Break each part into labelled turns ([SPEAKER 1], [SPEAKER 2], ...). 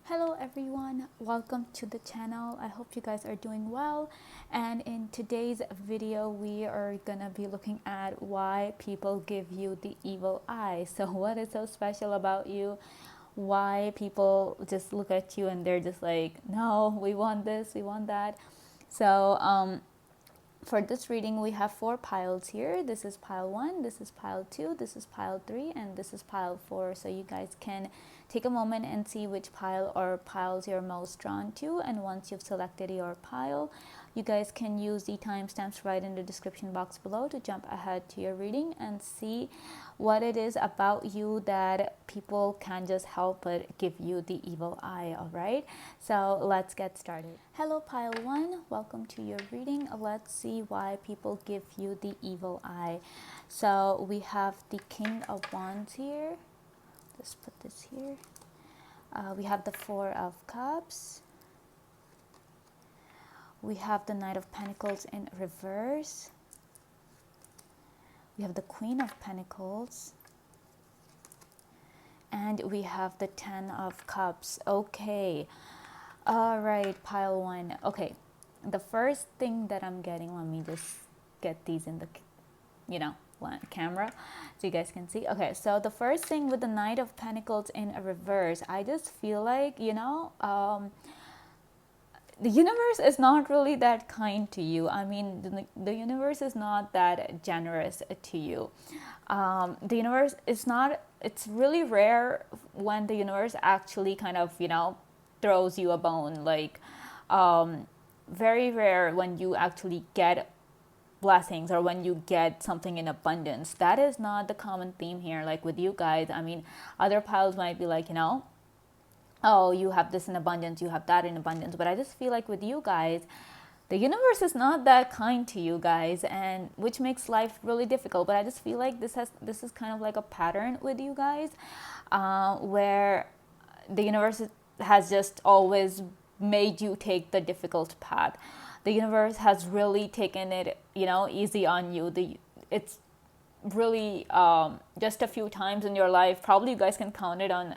[SPEAKER 1] Hello everyone, welcome to the channel. I hope you guys are doing well, and in today's video we are gonna be looking at why people give you the evil eye. So what is so special about you? Why people just look at you and they're just like, no, we want this, we want that. So for this reading we have 4 piles here. This is pile 1, this is pile 2, this is pile 3, and this is pile 4. So you guys can take a moment and see which pile or piles you're most drawn to, and once you've selected your pile, you guys can use the timestamps right in the description box below to jump ahead to your reading and see what it is about you that people can't just help but give you the evil eye. All right, so let's get started. Hello pile 1, welcome to your reading. Let's see why people give you the evil eye. So we have the King of Wands here. Let's put this here. We have the 4 of Cups. We have the Knight of Pentacles in reverse. We have the Queen of Pentacles. And we have the 10 of Cups. Okay. All right, pile 1. Okay. The first thing that I'm getting, let me just get these in the, camera so you guys can see. Okay, so the first thing with the Knight of Pentacles in a reverse, I just feel like, the universe is not really that kind to you. I mean, the universe is not that generous to you. The universe is not, it's really rare when the universe actually kind of, throws you a bone. Like, very rare when you actually get blessings or when you get something in abundance. That is not the common theme here. Like with you guys, I mean, other piles might be like, oh, you have this in abundance, you have that in abundance. But I just feel like with you guys, the universe is not that kind to you guys, and which makes life really difficult. But I just feel like this is kind of like a pattern with you guys, where the universe has just always made you take the difficult path. The universe has really taken it, easy on you. It's really just a few times in your life. Probably you guys can count it on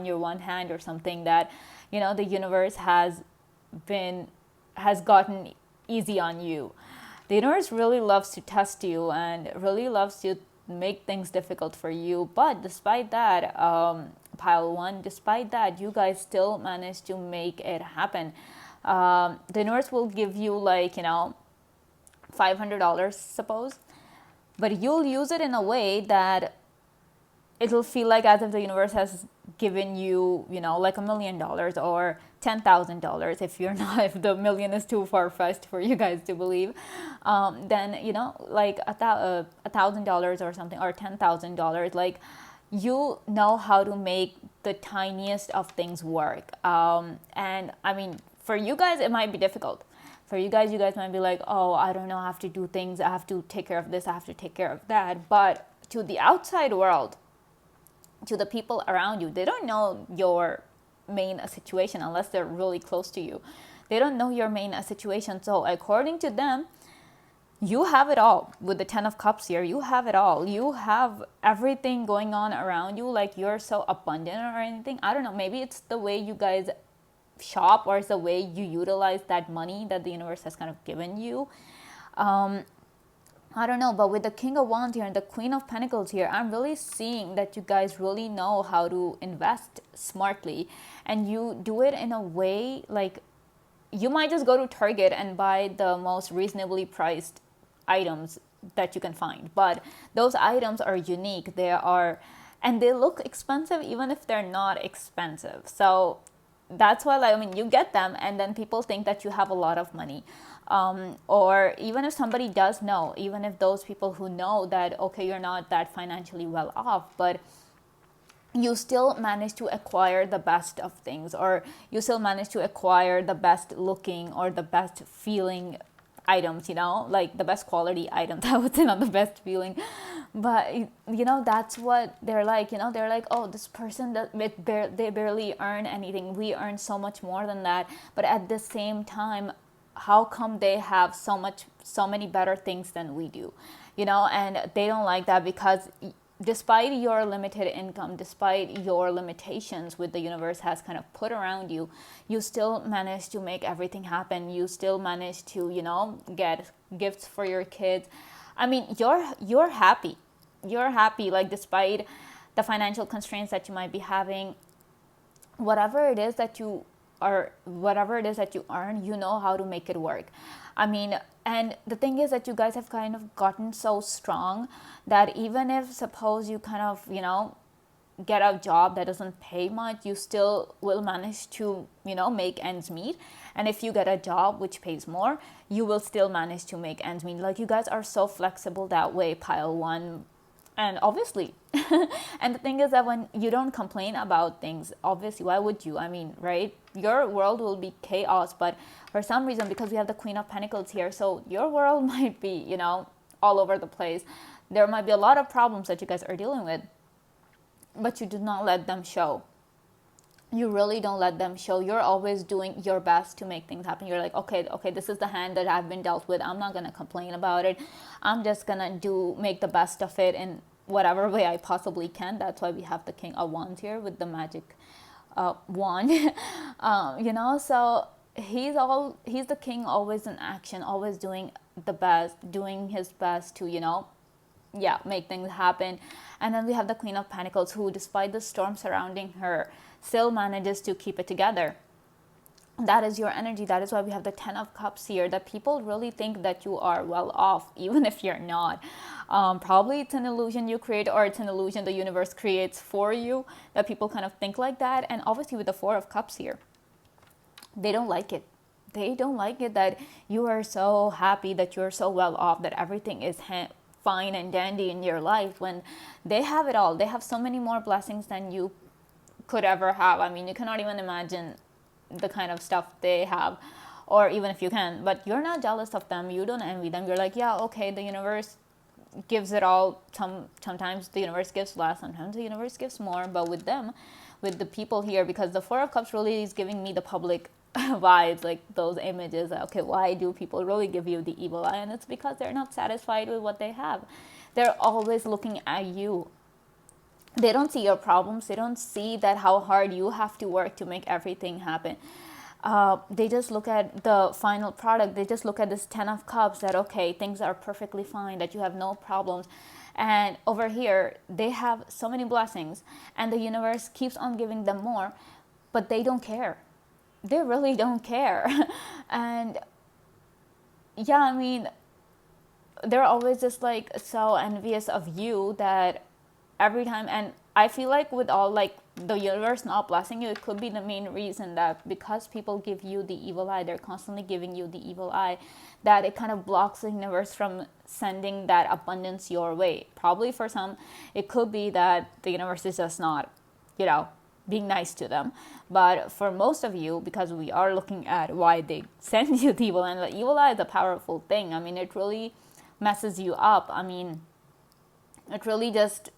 [SPEAKER 1] your one hand or something, that the universe has gotten easy on you. The universe really loves to test you and really loves to make things difficult for you. But despite that, pile 1, despite that, you guys still manage to make it happen. The universe will give you like, $500, suppose, but you'll use it in a way that it'll feel like as if the universe has given you, like $1 million or $10,000. If you're not, if the million is too far-fetched for you guys to believe, then like $1,000 or something, or $10,000. Like, you know how to make the tiniest of things work. And I mean, for you guys, it might be difficult. For you guys might be like, oh, I don't know, I have to do things, I have to take care of this, I have to take care of that. But to the outside world, to the people around you, they don't know your main situation unless they're really close to you. They don't know your main situation. So according to them, you have it all. With the 10 of Cups here, you have it all. You have everything going on around you. Like, you're so abundant or anything. I don't know. Maybe it's the way you guys shop, or it's the way you utilize that money that the universe has kind of given you. I don't know. But with the King of Wands here and the Queen of Pentacles here, I'm really seeing that you guys really know how to invest smartly. And you do it in a way, like, you might just go to Target and buy the most reasonably priced items that you can find, but those items are unique. And they look expensive even if they're not expensive. So that's why, like, I mean, you get them and then people think that you have a lot of money. Or even if somebody does know, even if those people who know that, okay, you're not that financially well off, but you still manage to acquire the best of things, or you still manage to acquire the best looking or the best feeling items, like the best quality items. I would say, not the best feeling, but that's what they're like. They're like, oh, this person, they barely earn anything, we earn so much more than that. But at the same time, how come they have so many better things than we do? And they don't like that, because despite your limited income, despite your limitations with the universe has kind of put around you, you still manage to make everything happen. You still manage to, get gifts for your kids. I mean, you're happy. You're happy, like, despite the financial constraints that you might be having. Whatever it is that you are, whatever it is that you earn, you know how to make it work. I mean, and the thing is that you guys have kind of gotten so strong that even if, suppose, you kind of, get a job that doesn't pay much, you still will manage to, make ends meet. And if you get a job which pays more, you will still manage to make ends meet. Like, you guys are so flexible that way, pile one. And obviously, and the thing is that when you don't complain about things, obviously, why would you? I mean, right? Your world will be chaos, but for some reason, because we have the Queen of Pentacles here, so your world might be, all over the place. There might be a lot of problems that you guys are dealing with, but you do not let them show. You really don't let them show. You're always doing your best to make things happen. You're like, okay, this is the hand that I've been dealt with. I'm not going to complain about it. I'm just going to make the best of it in whatever way I possibly can. That's why we have the King of Wands here with the magic wand. So he's the king, always in action, always doing the best, doing his best to, make things happen. And then we have the Queen of Pentacles, who, despite the storm surrounding her, still manages to keep it together. That is your energy. That is why we have the 10 of Cups here, that people really think that you are well off, even if you're not. Probably it's an illusion you create, or it's an illusion the universe creates for you, that people kind of think like that. And obviously with the 4 of Cups here, they don't like it. They don't like it that you are so happy, that you're so well off, that everything is fine and dandy in your life, when they have it all. They have so many more blessings than you could ever have. I mean, you cannot even imagine the kind of stuff they have, or even if you can, but you're not jealous of them. You don't envy them. You're like, yeah, okay, the universe gives it all. Sometimes the universe gives less, sometimes the universe gives more. But with them, with the people here, because the 4 of Cups really is giving me the public vibes, like those images. Okay, why do people really give you the evil eye? And it's because they're not satisfied with what they have. They're always looking at you. They don't see your problems. They don't see that how hard you have to work to make everything happen. They just look at the final product. They just look at this 10 of Cups, that, okay, things are perfectly fine, that you have no problems. And over here, they have so many blessings, and the universe keeps on giving them more, but they don't care. They really don't care. And yeah, I mean, they're always just like so envious of you, that every time. And I feel like with all, like, the universe not blessing you, it could be the main reason, that because people give you the evil eye, they're constantly giving you the evil eye, that it kind of blocks the universe from sending that abundance your way. Probably for some, it could be that the universe is just not, being nice to them. But for most of you, because we are looking at why they send you the evil, and the evil eye is a powerful thing. I mean, it really messes you up. I mean, it really just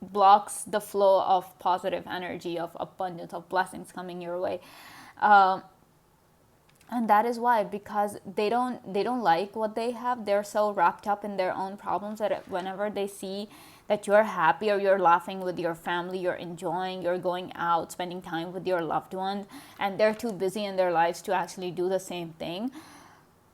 [SPEAKER 1] blocks the flow of positive energy, of abundance, of blessings coming your way. And that is why, because they don't like what they have. They're so wrapped up in their own problems that whenever they see that you're happy, or you're laughing with your family, you're enjoying, you're going out, spending time with your loved ones, and they're too busy in their lives to actually do the same thing,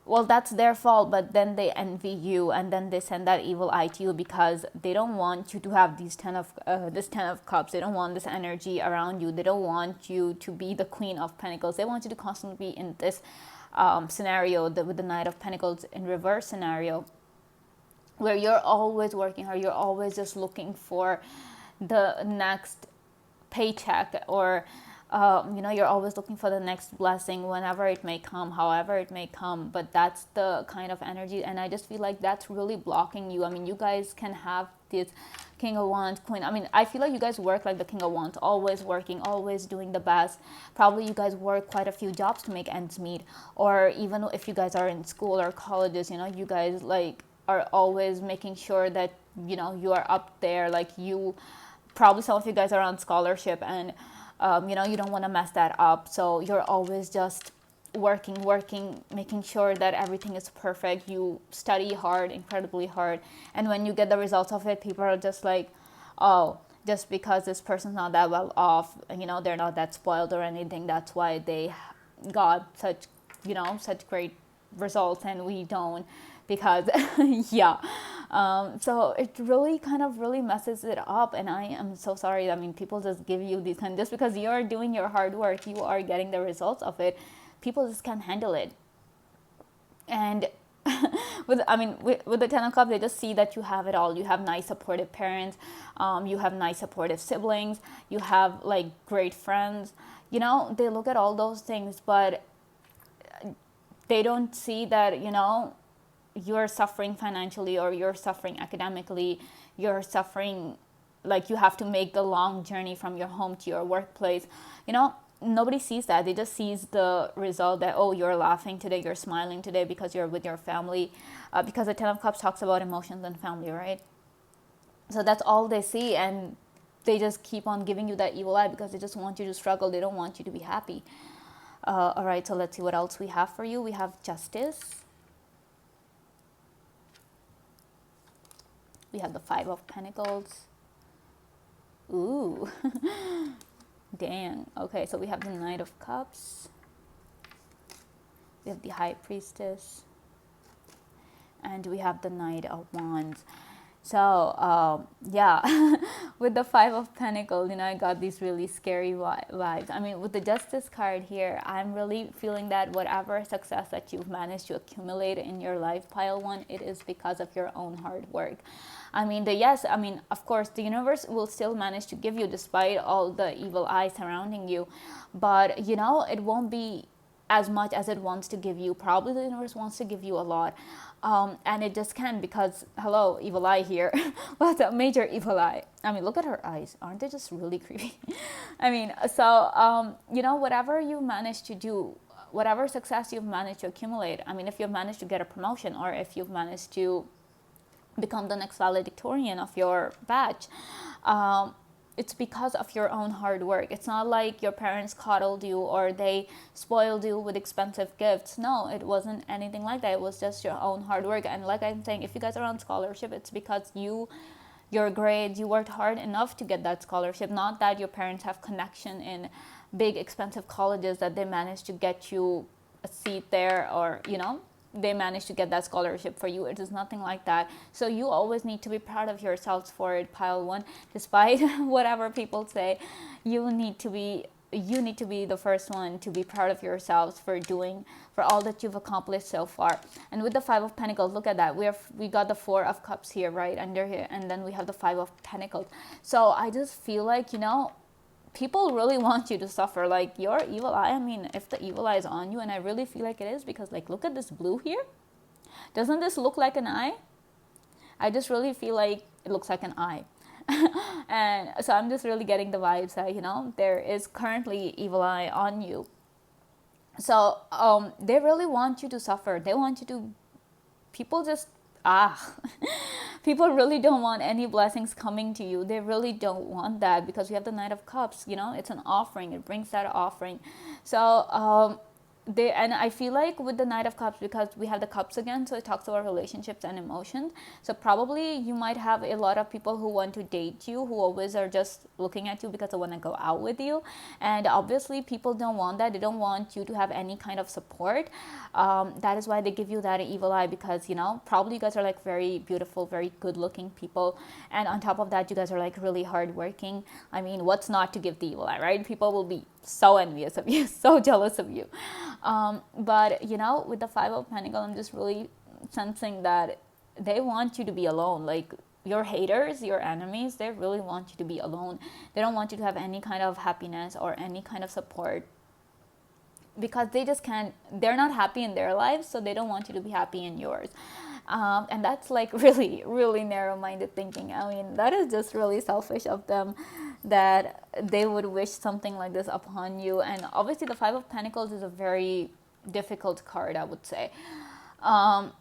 [SPEAKER 1] well, that's their fault. But then they envy you, and then they send that evil eye to you, because they don't want you to have this 10 of Cups. They don't want this energy around you. They don't want you to be the Queen of Pentacles. They want you to constantly be in this scenario, with the Knight of Pentacles in reverse scenario, where you're always working hard. You're always just looking for the next paycheck, or you're always looking for the next blessing, whenever it may come, however it may come. But that's the kind of energy, and I just feel like that's really blocking you. I mean, you guys can have this King of Wands, Queen. I mean, I feel like you guys work like the King of Wands, always working, always doing the best. Probably you guys work quite a few jobs to make ends meet, or even if you guys are in school or colleges, you guys are always making sure that you are up there. Like, you probably, some of you guys are on scholarship, and you don't want to mess that up. So you're always just working, making sure that everything is perfect. You study hard, incredibly hard. And when you get the results of it, people are just like, oh, just because this person's not that well off, you know, they're not that spoiled or anything, that's why they got such, you know, such great results and we don't, because yeah. So it really kind of really messes it up, and I am so sorry. I mean, people just give you these kind, just because you're doing your hard work, you are getting the results of it, people just can't handle it. And with the Ten of Cups, they just see that you have it all. You have nice supportive parents, you have nice supportive siblings, you have like great friends, you know, they look at all those things, but they don't see that, you know, you're suffering financially, or you're suffering academically, you're suffering, like you have to make the long journey from your home to your workplace, you know. Nobody sees that. They just sees the result, that, oh, you're laughing today, you're smiling today because you're with your family, because the Ten of Cups talks about emotions and family, right? So that's all they see, and they just keep on giving you that evil eye because they just want you to struggle. They don't want you to be happy. All right, so let's see what else we have for you. We have Justice. We have the Five of Pentacles. Ooh. Dang. Okay, so we have the Knight of Cups. We have the High Priestess. And we have the Knight of Wands. So, yeah, with the Five of Pentacles, you know, I got these really scary vibes. I mean, with the Justice card here, I'm really feeling that whatever success that you've managed to accumulate in your life, pile one, it is because of your own hard work. I mean, of course, the universe will still manage to give you despite all the evil eye surrounding you. But, you know, it won't be as much as it wants to give you. Probably the universe wants to give you a lot. And it just can't, because, hello, evil eye here. What's a major evil eye? I mean, look at her eyes. Aren't they just really creepy? I mean, so, you know, whatever you manage to do, whatever success you've managed to accumulate, I mean, if you've managed to get a promotion, or if you've managed to become the next valedictorian of your batch, it's because of your own hard work. It's not like your parents coddled you or they spoiled you with expensive gifts. No, it wasn't anything like that. It was just your own hard work. And like I'm saying, if you guys are on scholarship, it's because your grades, you worked hard enough to get that scholarship. Not that your parents have connection in big expensive colleges that they managed to get you a seat there, or, you know, they managed to get that scholarship for you. It is nothing like that. So you always need to be proud of yourselves for it, pile one. Despite whatever people say, you need to be the first one to be proud of yourselves for all that you've accomplished so far. And with the Five of Pentacles, look at that. We got the Four of Cups here, right under here, and then we have the Five of Pentacles. So I just feel like, you know, people really want you to suffer. Like, your evil eye, I mean, if the evil eye is on you, and I really feel like it is, because, like, look at this blue here. Doesn't this look like an eye? I just really feel like it looks like an eye. And so I'm just really getting the vibes that, you know, there is currently evil eye on you. So they really want you to suffer. They want you to, people just, people really don't want any blessings coming to you. They really don't want that, because we have the Knight of Cups, you know, it's an offering. It brings that offering. So and I feel like with the Knight of Cups, because we have the cups again, so it talks about relationships and emotions. So probably you might have a lot of people who want to date you, who always are just looking at you because they want to go out with you. And obviously people don't want that. They don't want you to have any kind of support. That is why they give you that evil eye, because, you know, probably you guys are like very beautiful, very good looking people. And on top of that, you guys are like really hardworking. I mean, what's not to give the evil eye, right? People will be so envious of you, so jealous of you. But, you know, with the Five of Pentacles, I'm just really sensing that they want you to be alone. Like, your haters, your enemies, they really want you to be alone. They don't want you to have any kind of happiness or any kind of support, because they just can't, they're not happy in their lives, so they don't want you to be happy in yours. And that's like really, really narrow-minded thinking. I mean, that is just really selfish of them, that they would wish something like this upon you. And obviously the Five of Pentacles is a very difficult card, I would say,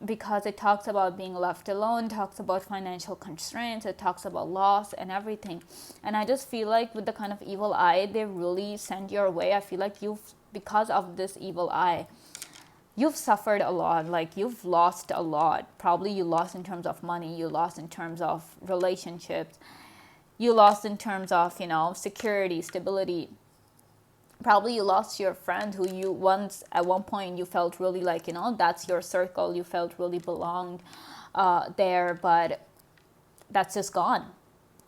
[SPEAKER 1] because it talks about being left alone, talks about financial constraints, it talks about loss and everything. And I just feel like with the kind of evil eye they really send your way, I feel like because of this evil eye, you've suffered a lot. Like, you've lost a lot. Probably you lost in terms of money, you lost in terms of relationships, you lost in terms of, security, stability. Probably you lost your friend who you once, at one point, you felt really like, that's your circle. You felt really belonged there, but that's just gone.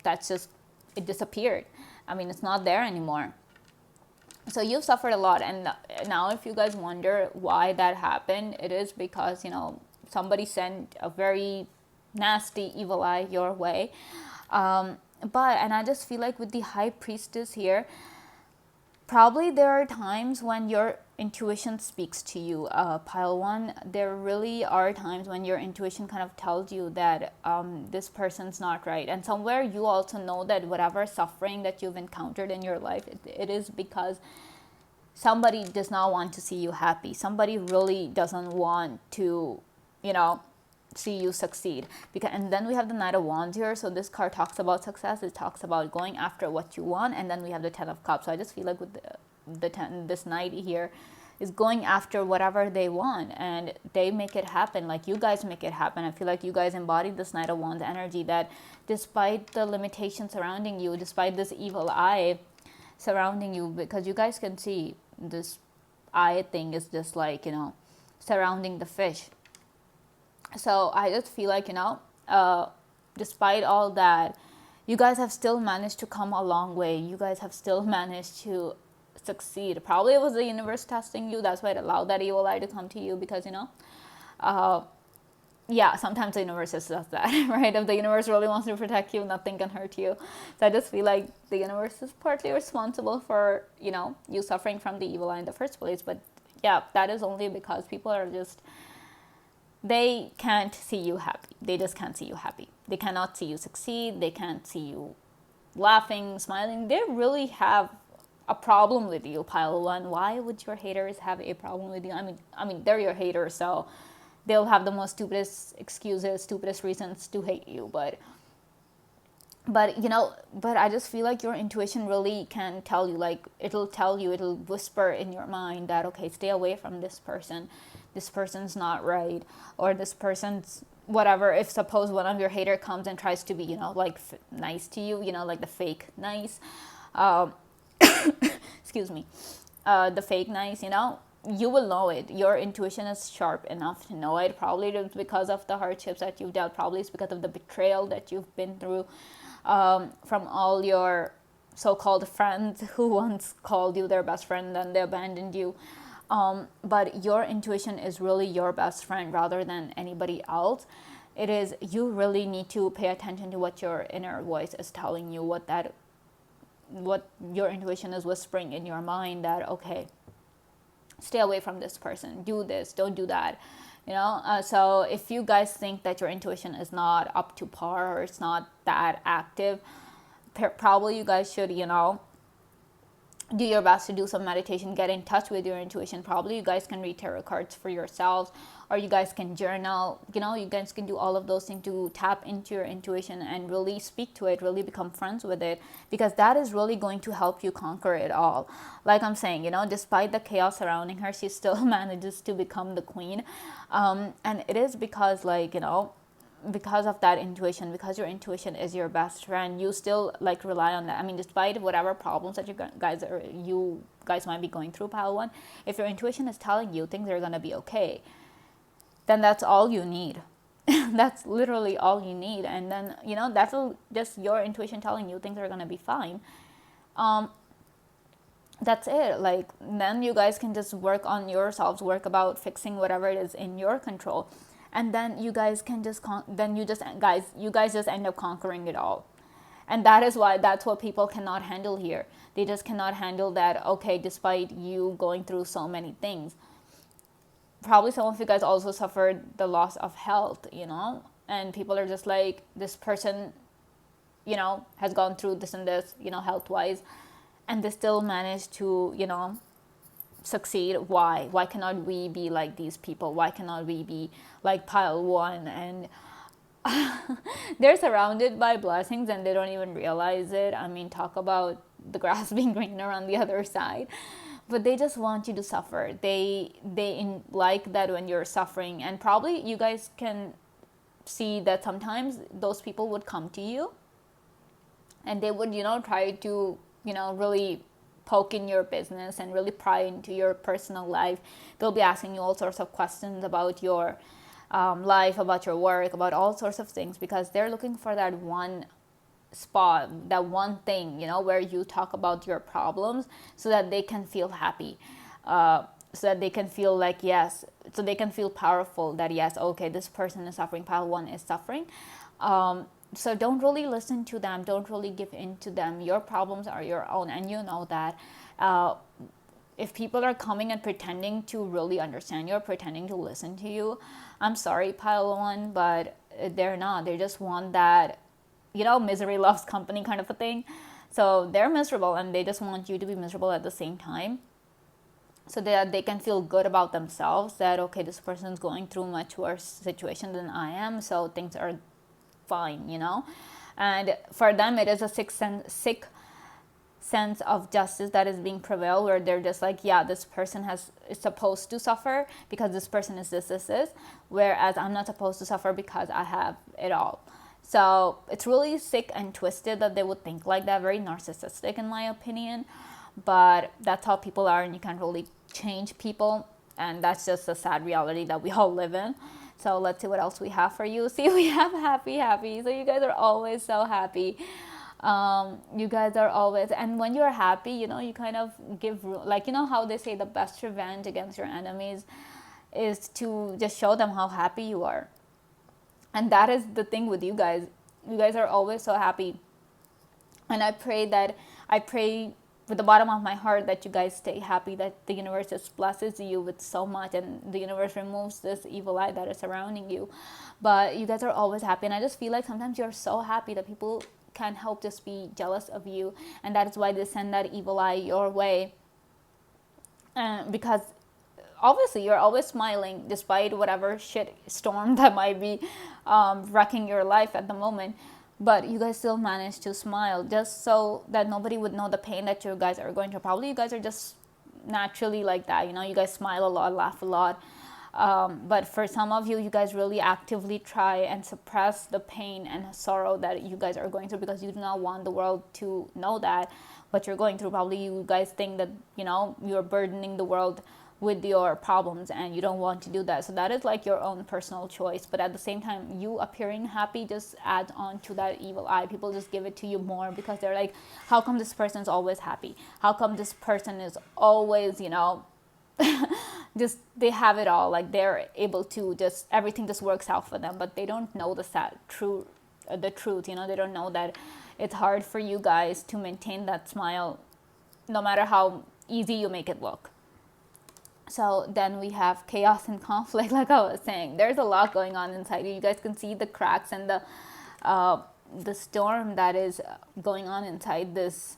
[SPEAKER 1] It disappeared. I mean, it's not there anymore. So you've suffered a lot. And now if you guys wonder why that happened, it is because, somebody sent a very nasty evil eye your way. And I just feel like with the high priestess here, probably there are times when your intuition speaks to you, pile one. There really are times when your intuition kind of tells you that this person's not right. And somewhere you also know that whatever suffering that you've encountered in your life, it is because somebody does not want to see you happy. Somebody really doesn't want to, see you succeed. And then we have the Knight of Wands here. So this card talks about success. It talks about going after what you want. And then we have the Ten of Cups. So I just feel like with this knight here is going after whatever they want, and they make it happen. Like, you guys make it happen. I feel like you guys embody this Knight of Wands energy, that despite the limitations surrounding you, despite this evil eye surrounding you, because you guys can see this eye thing is just like, surrounding the fish. So I just feel like, despite all that, you guys have still managed to come a long way. You guys have still managed to succeed. Probably it was the universe testing you. That's why it allowed that evil eye to come to you, because, sometimes the universe just does that, right? If the universe really wants to protect you, nothing can hurt you. So I just feel like the universe is partly responsible for, you suffering from the evil eye in the first place. But yeah, that is only because people are just, they can't see you happy. They just can't see you happy. They cannot see you succeed. They can't see you laughing, smiling. They really have a problem with you, pile one. Why would your haters have a problem with you? I mean, they're your haters, so they'll have the most stupidest excuses, stupidest reasons to hate you. But I just feel like your intuition really can tell you, like, it'll whisper in your mind that, okay, stay away from this person. This person's not right, or this person's whatever. If suppose one of your hater comes and tries to be, nice to you, like the fake nice, excuse me, the fake nice, you will know it. Your intuition is sharp enough to know it. Probably it's because of the hardships that you've dealt. Probably it's because of the betrayal that you've been through from all your so-called friends who once called you their best friend, then they abandoned you. But your intuition is really your best friend rather than anybody else. It is, you really need to pay attention to what your inner voice is telling you, what your intuition is whispering in your mind, that, okay, stay away from this person, do this, don't do that. So if you guys think that your intuition is not up to par, or it's not that active, probably you guys should, do your best to do some meditation, get in touch with your intuition. Probably you guys can read tarot cards for yourselves, or you guys can journal. You guys can do all of those things to tap into your intuition and really speak to it, really become friends with it, because that is really going to help you conquer it all. Like I'm saying, despite the chaos surrounding her, she still manages to become the queen. And it is because, because of that intuition, because your intuition is your best friend, you still rely on that. I mean, despite whatever problems that you guys might be going through, pile one, if your intuition is telling you things are gonna be okay, then that's all you need. That's literally all you need. And then that's just your intuition telling you things are gonna be fine. That's it. Then you guys can just work on yourselves, work about fixing whatever it is in your control. And then you guys can just you guys just end up conquering it all. And that's what people cannot handle here. They just cannot handle that, okay, despite you going through so many things. Probably some of you guys also suffered the loss of health, and people are just like, this person, has gone through this and this, health wise, and they still managed to, succeed. Why cannot we be like these people? Why cannot we be like pile one? And they're surrounded by blessings and they don't even realize it. I mean, talk about the grass being greener on the other side. But they just want you to suffer. They like that when you're suffering. And probably you guys can see that sometimes those people would come to you and they would, try to, really poke in your business and really pry into your personal life. They'll be asking you all sorts of questions about your life, about your work, about all sorts of things, because they're looking for that one spot, that one thing, where you talk about your problems, so that they can feel happy, so that they can feel like, yes, so they can feel powerful, that yes, okay, this person is suffering, pile one is suffering. So don't really listen to them, don't really give in to them. Your problems are your own, and you know that. If people are coming and pretending to really understand you, or pretending to listen to you, I'm sorry, pile one, but they're not. They just want that, misery loves company kind of a thing. So they're miserable, and they just want you to be miserable at the same time, so that they can feel good about themselves, that okay, this person's going through much worse situation than I am, so things are fine, and for them it is a sick sense of justice that is being prevailed, where they're just like, yeah, this person is supposed to suffer because this person is this, whereas I'm not supposed to suffer because I have it all. So it's really sick and twisted that they would think like that, very narcissistic in my opinion, but that's how people are, and you can't really change people, and that's just a sad reality that we all live in. So let's see what else we have for you. See, we have happy. So you guys are always so happy. You guys are always, and when you're happy, you kind of give, like, how they say the best revenge against your enemies is to just show them how happy you are. And that is the thing with you guys. You guys are always so happy, and I pray with the bottom of my heart that you guys stay happy, that the universe just blesses you with so much, and the universe removes this evil eye that is surrounding you. But you guys are always happy, and I just feel like sometimes you're so happy that people can't help just be jealous of you, and that is why they send that evil eye your way. Because obviously you're always smiling despite whatever shit storm that might be wrecking your life at the moment, but you guys still manage to smile, just so that nobody would know the pain that you guys are going through. Probably you guys are just naturally like that, you guys smile a lot, laugh a lot. But for some of you, you guys really actively try and suppress the pain and sorrow that you guys are going through, because you do not want the world to know that what you're going through. Probably you guys think that, you're burdening the world with your problems, and you don't want to do that. So that is like your own personal choice. But at the same time, you appearing happy just adds on to that evil eye. People just give it to you more, because they're like, how come this person is always happy? How come this person is always, just, they have it all, like they're able to just, everything just works out for them. But they don't know the truth. They don't know that it's hard for you guys to maintain that smile, no matter how easy you make it look. So then we have chaos and conflict. Like I was saying, there's a lot going on inside you. You guys can see the cracks and the storm that is going on inside this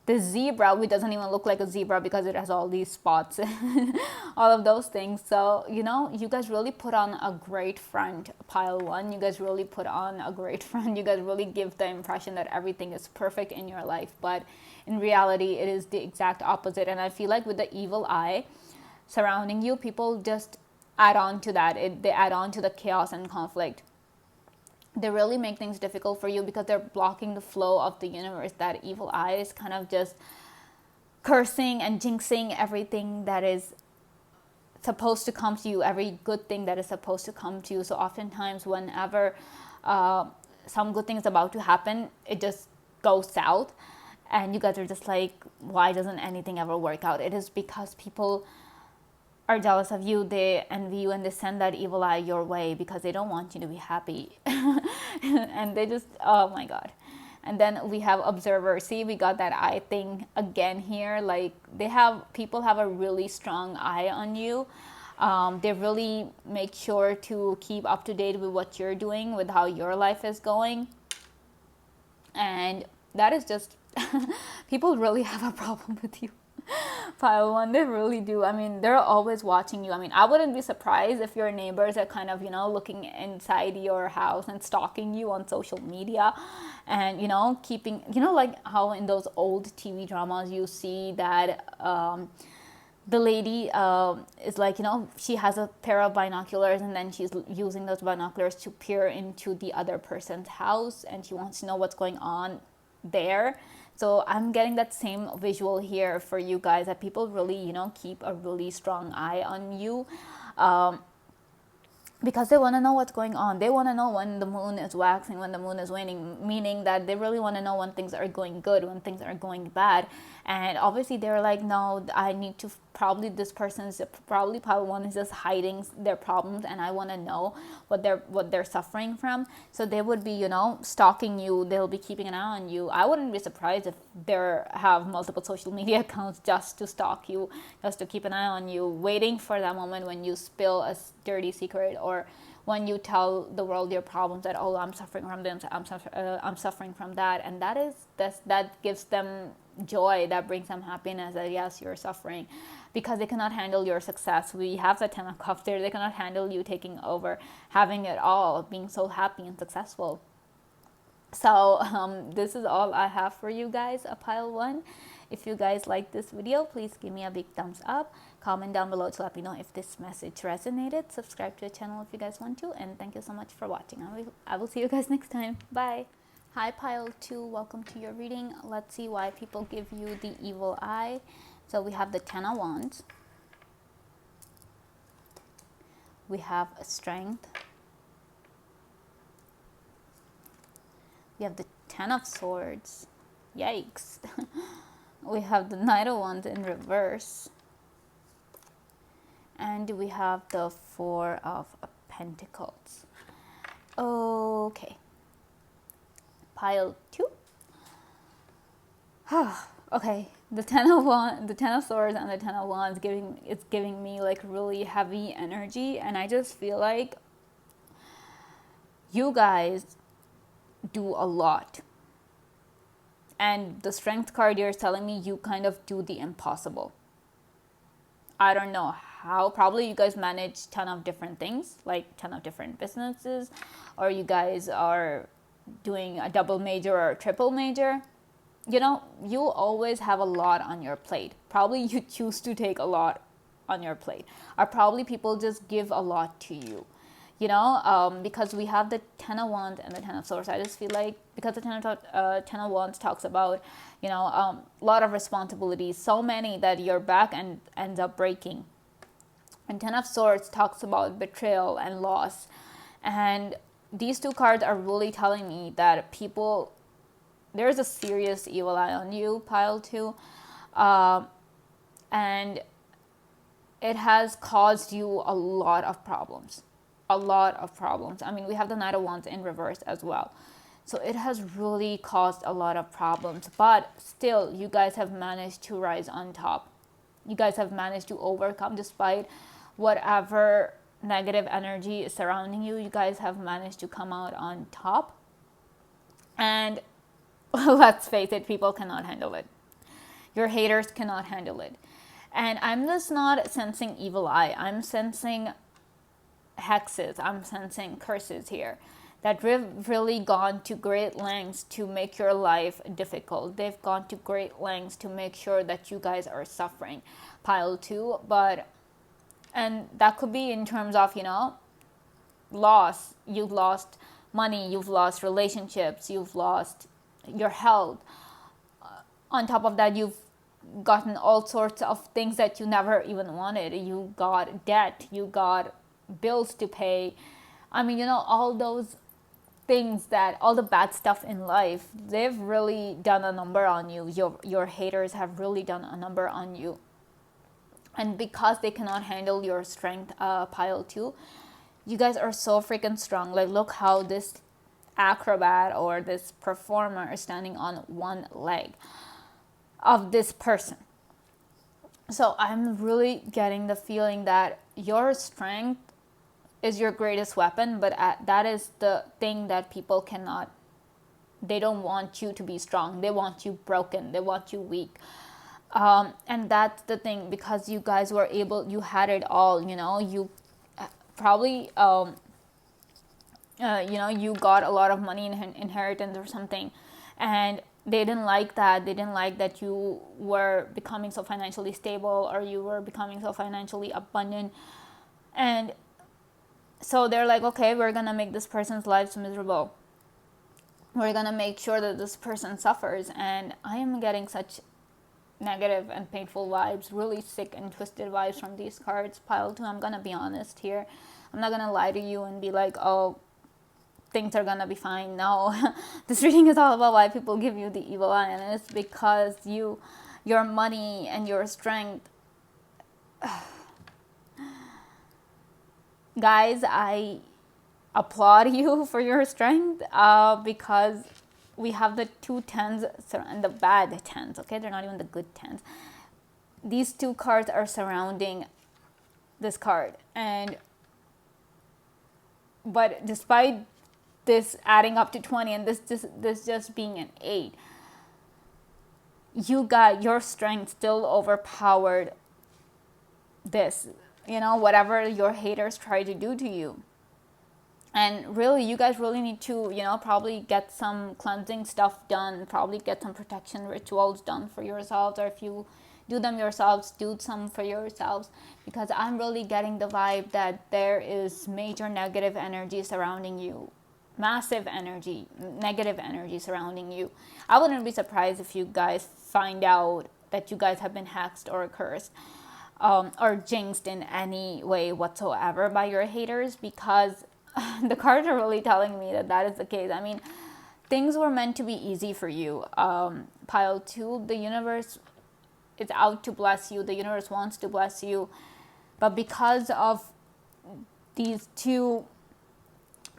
[SPEAKER 1] this zebra, which doesn't even look like a zebra because it has all these spots, all of those things. So, you guys really put on a great front, pile one. You guys really put on a great front. You guys really give the impression that everything is perfect in your life. But in reality, it is the exact opposite. And I feel like with the evil eye surrounding you, people just add on to that. They add on to the chaos and conflict. They really make things difficult for you, because they're blocking the flow of the universe. That evil eye is kind of just cursing and jinxing everything that is supposed to come to you, every good thing that is supposed to come to you. So oftentimes whenever some good thing is about to happen, it just goes south, and you guys are just like, why doesn't anything ever work out? It is because people are jealous of you, they envy you, and they send that evil eye your way, because they don't want you to be happy. And they just, oh my god. And then we have observer. See, we got that eye thing again here. Like, people have a really strong eye on you. They really make sure to keep up to date with what you're doing, with how your life is going. And that is just, people really have a problem with you. Pile one, they really do. I mean, they're always watching you. I mean, I wouldn't be surprised if your neighbors are kind of, looking inside your house and stalking you on social media, and, keeping, like how in those old TV dramas you see that the lady is like, she has a pair of binoculars, and then she's using those binoculars to peer into the other person's house, and she wants to know what's going on there. So I'm getting that same visual here for you guys, that people really, keep a really strong eye on you. Because they want to know what's going on. They want to know when the moon is waxing, when the moon is waning, meaning that they really want to know when things are going good, when things are going bad. And obviously they're like, no, I need to, probably this person's, probably pile one is just hiding their problems, and I want to know what they're suffering from. So they would be, stalking you. They'll be keeping an eye on you. I wouldn't be surprised if they have multiple social media accounts just to stalk you, just to keep an eye on you, waiting for that moment when you spill a dirty secret, or when you tell the world your problems, that, oh, I'm suffering from this, I'm suffering from that. And that gives them joy, that brings them happiness, that yes, you're suffering, because they cannot handle your success. We have the 10 of cups there. They cannot handle you taking over, having it all, being so happy and successful. So this is all I have for you guys, a pile one. If you guys like this video, please give me a big thumbs up. Comment down below to let me know if this message resonated. Subscribe to the channel if you guys want to. And thank you so much for watching. I will see you guys next time. Bye. Hi, pile 2. Welcome to your reading. Let's see why people give you the evil eye. So we have the 10 of Wands. We have Strength. We have the 10 of Swords. Yikes. We have the Knight of Wands in reverse. And we have the 4 of Pentacles. Okay. Pile 2. Okay. The 10 of Swords and the 10 of Wands giving me like really heavy energy, and I just feel like you guys do a lot. And the Strength card here is telling me you kind of do the impossible. I don't know how. Probably you guys manage 10 of different things, like 10 of different businesses, or you guys are doing a double major or a triple major. You always have a lot on your plate. Probably you choose to take a lot on your plate, or probably people just give a lot to you. Because we have the 10 of Wands and the 10 of Swords. I just feel like, because the 10 of Wands talks about, a lot of responsibilities, so many that your back ends up breaking. And 10 of Swords talks about betrayal and loss. And these two cards are really telling me that there's a serious evil eye on you, pile 2. And it has caused you a lot of problems. I mean, we have the Knight of Wands in reverse as well. So it has really caused a lot of problems. But still, you guys have managed to rise on top. You guys have managed to overcome, despite whatever negative energy is surrounding you. You guys have managed to come out on top. And let's face it, people cannot handle it. Your haters cannot handle it. And I'm just not sensing evil eye. I'm sensing hexes. I'm sensing curses here that have really gone to great lengths to make your life difficult. They've gone to great lengths to make sure that you guys are suffering, pile 2. And that could be in terms of, loss. You've lost money, you've lost relationships, you've lost your health. On top of that, you've gotten all sorts of things that you never even wanted. You got debt, you got bills to pay. I mean, all those things, that all the bad stuff in life, they've really done a number on you. Your haters have really done a number on you. And because they cannot handle your strength, pile 2, you guys are so freaking strong. Like, look how this acrobat or this performer is standing on one leg of this person. So I'm really getting the feeling that your strength is your greatest weapon, but that is the thing that people cannot. They don't want you to be strong. They want you broken. They want you weak. And that's the thing, because you guys were able, you had it all, you probably, you got a lot of money in inheritance or something, and they didn't like that. They didn't like that you were becoming so financially stable, or you were becoming so financially abundant. And so they're like, okay, we're gonna make this person's lives miserable. We're gonna make sure that this person suffers. And I am getting such negative and painful vibes, really sick and twisted vibes from these cards. Pile 2, I'm gonna be honest here. I'm not gonna lie to you and be like, oh, things are gonna be fine. No. This reading is all about why people give you the evil eye, and it's because your money and your strength. Guys, I applaud you for your strength, because we have the 2 tens and the bad tens. Okay, they're not even the good tens. These 2 cards are surrounding this card, but despite this adding up to 20 and this just being an 8, you got your strength still overpowered this, whatever your haters try to do to you. And really, you guys really need to, probably get some cleansing stuff done, probably get some protection rituals done for yourselves, or if you do them yourselves, do some for yourselves, because I'm really getting the vibe that there is major negative energy surrounding you. Massive energy, negative energy surrounding you. I wouldn't be surprised if you guys find out that you guys have been hexed or cursed, or jinxed in any way whatsoever by your haters, because the cards are really telling me that is the case. I mean, things were meant to be easy for you. Pile 2, the universe is out to bless you. The universe wants to bless you. But because of these 2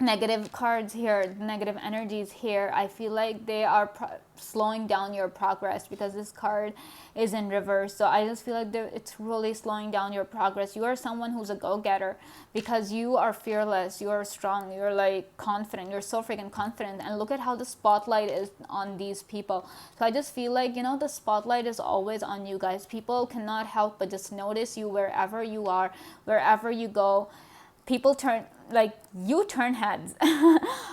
[SPEAKER 1] negative cards here, negative energies here, I feel like they are slowing down your progress, because this card is in reverse. So I just feel like it's really slowing down your progress. You are someone who's a go-getter, because you are fearless, you are strong, you're like confident, you're so freaking confident. And look at how the spotlight is on these people. So I just feel like, the spotlight is always on you guys. People cannot help but just notice you wherever you are, wherever you go. People you turn heads.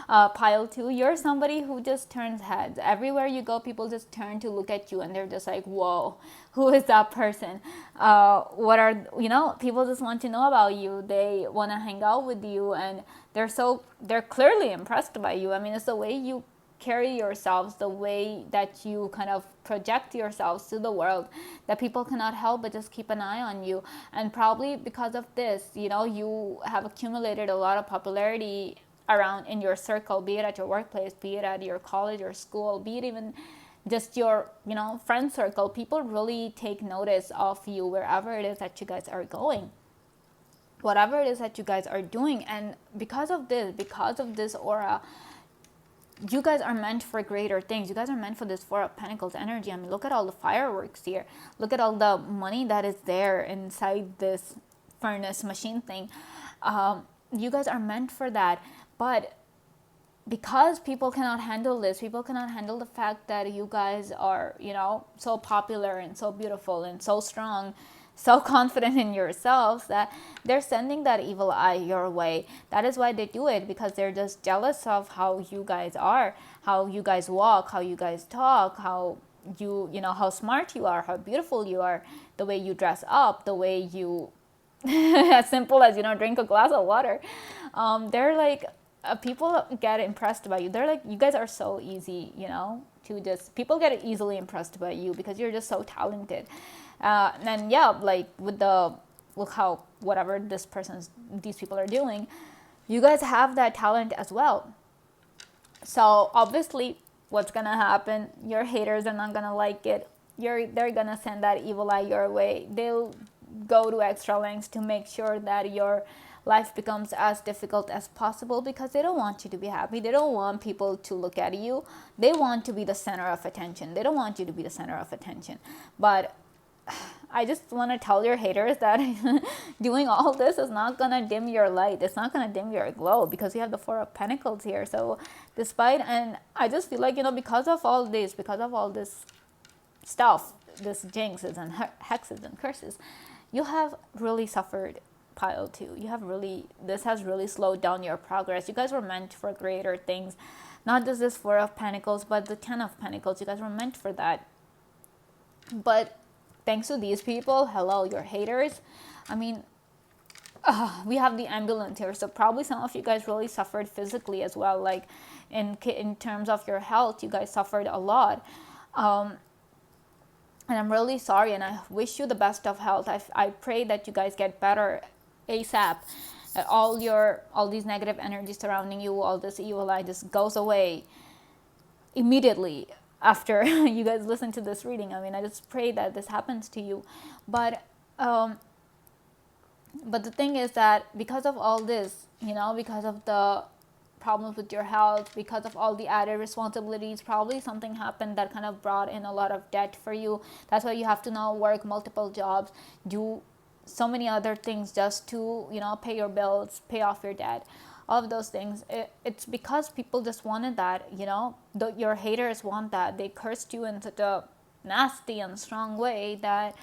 [SPEAKER 1] Pile 2, you're somebody who just turns heads. Everywhere you go, people just turn to look at you, and they're just like, whoa, who is that person? People just want to know about you. They want to hang out with you, and they're clearly impressed by you. I mean, it's the way you carry yourselves, the way that you kind of project yourselves to the world, that people cannot help but just keep an eye on you. And probably because of this, you have accumulated a lot of popularity around in your circle, be it at your workplace, be it at your college or school, be it even just your friend circle. People really take notice of you wherever it is that you guys are going, whatever it is that you guys are doing. And because of this aura, you guys are meant for greater things. You guys are meant for this 4 of Pentacles energy. I mean, look at all the fireworks here. Look at all the money that is there inside this furnace machine thing. You guys are meant for that. But because people cannot handle this, people cannot handle the fact that you guys are, so popular and so beautiful and so strong, so confident in yourselves, that they're sending that evil eye your way. That is why they do it, because they're just jealous of how you guys are, how you guys walk, how you guys talk, how how smart you are, how beautiful you are, the way you dress up, the way you as simple as drink a glass of water. They're like, people get impressed by you. They're like, you guys are so easy, to just, people get easily impressed by you because you're just so talented. And yeah, like with how whatever these people are doing, you guys have that talent as well. So obviously, what's gonna happen? Your haters are not gonna like it. They're gonna send that evil eye your way. They'll go to extra lengths to make sure that your life becomes as difficult as possible, because they don't want you to be happy. They don't want people to look at you. They want to be the center of attention. They don't want you to be the center of attention. But I just want to tell your haters that doing all this is not going to dim your light. It's not going to dim your glow, because you have the 4 of Pentacles here. So and I just feel like, because of all this stuff, this jinxes and hexes and curses, you have really suffered, Pile 2. This has really slowed down your progress. You guys were meant for greater things. Not just this Four of Pentacles, but the Ten of Pentacles. You guys were meant for that. But thanks to these people, hello, your haters. I mean, we have the ambulance here, so probably some of you guys really suffered physically as well. Like in terms of your health, you guys suffered a lot. And I'm really sorry, and I wish you the best of health. I pray that you guys get better ASAP. That all these negative energies surrounding you, all this evil eye just goes away immediately after you guys listen to this reading. I mean, I just pray that this happens to you. But the thing is that because of all this, because of the problems with your health, because of all the added responsibilities, probably something happened that kind of brought in a lot of debt for you. That's why you have to now work multiple jobs, do so many other things just to, pay your bills, pay off your debt, all of those things. It's because people just wanted that, your haters want that. They cursed you in such a nasty and strong way that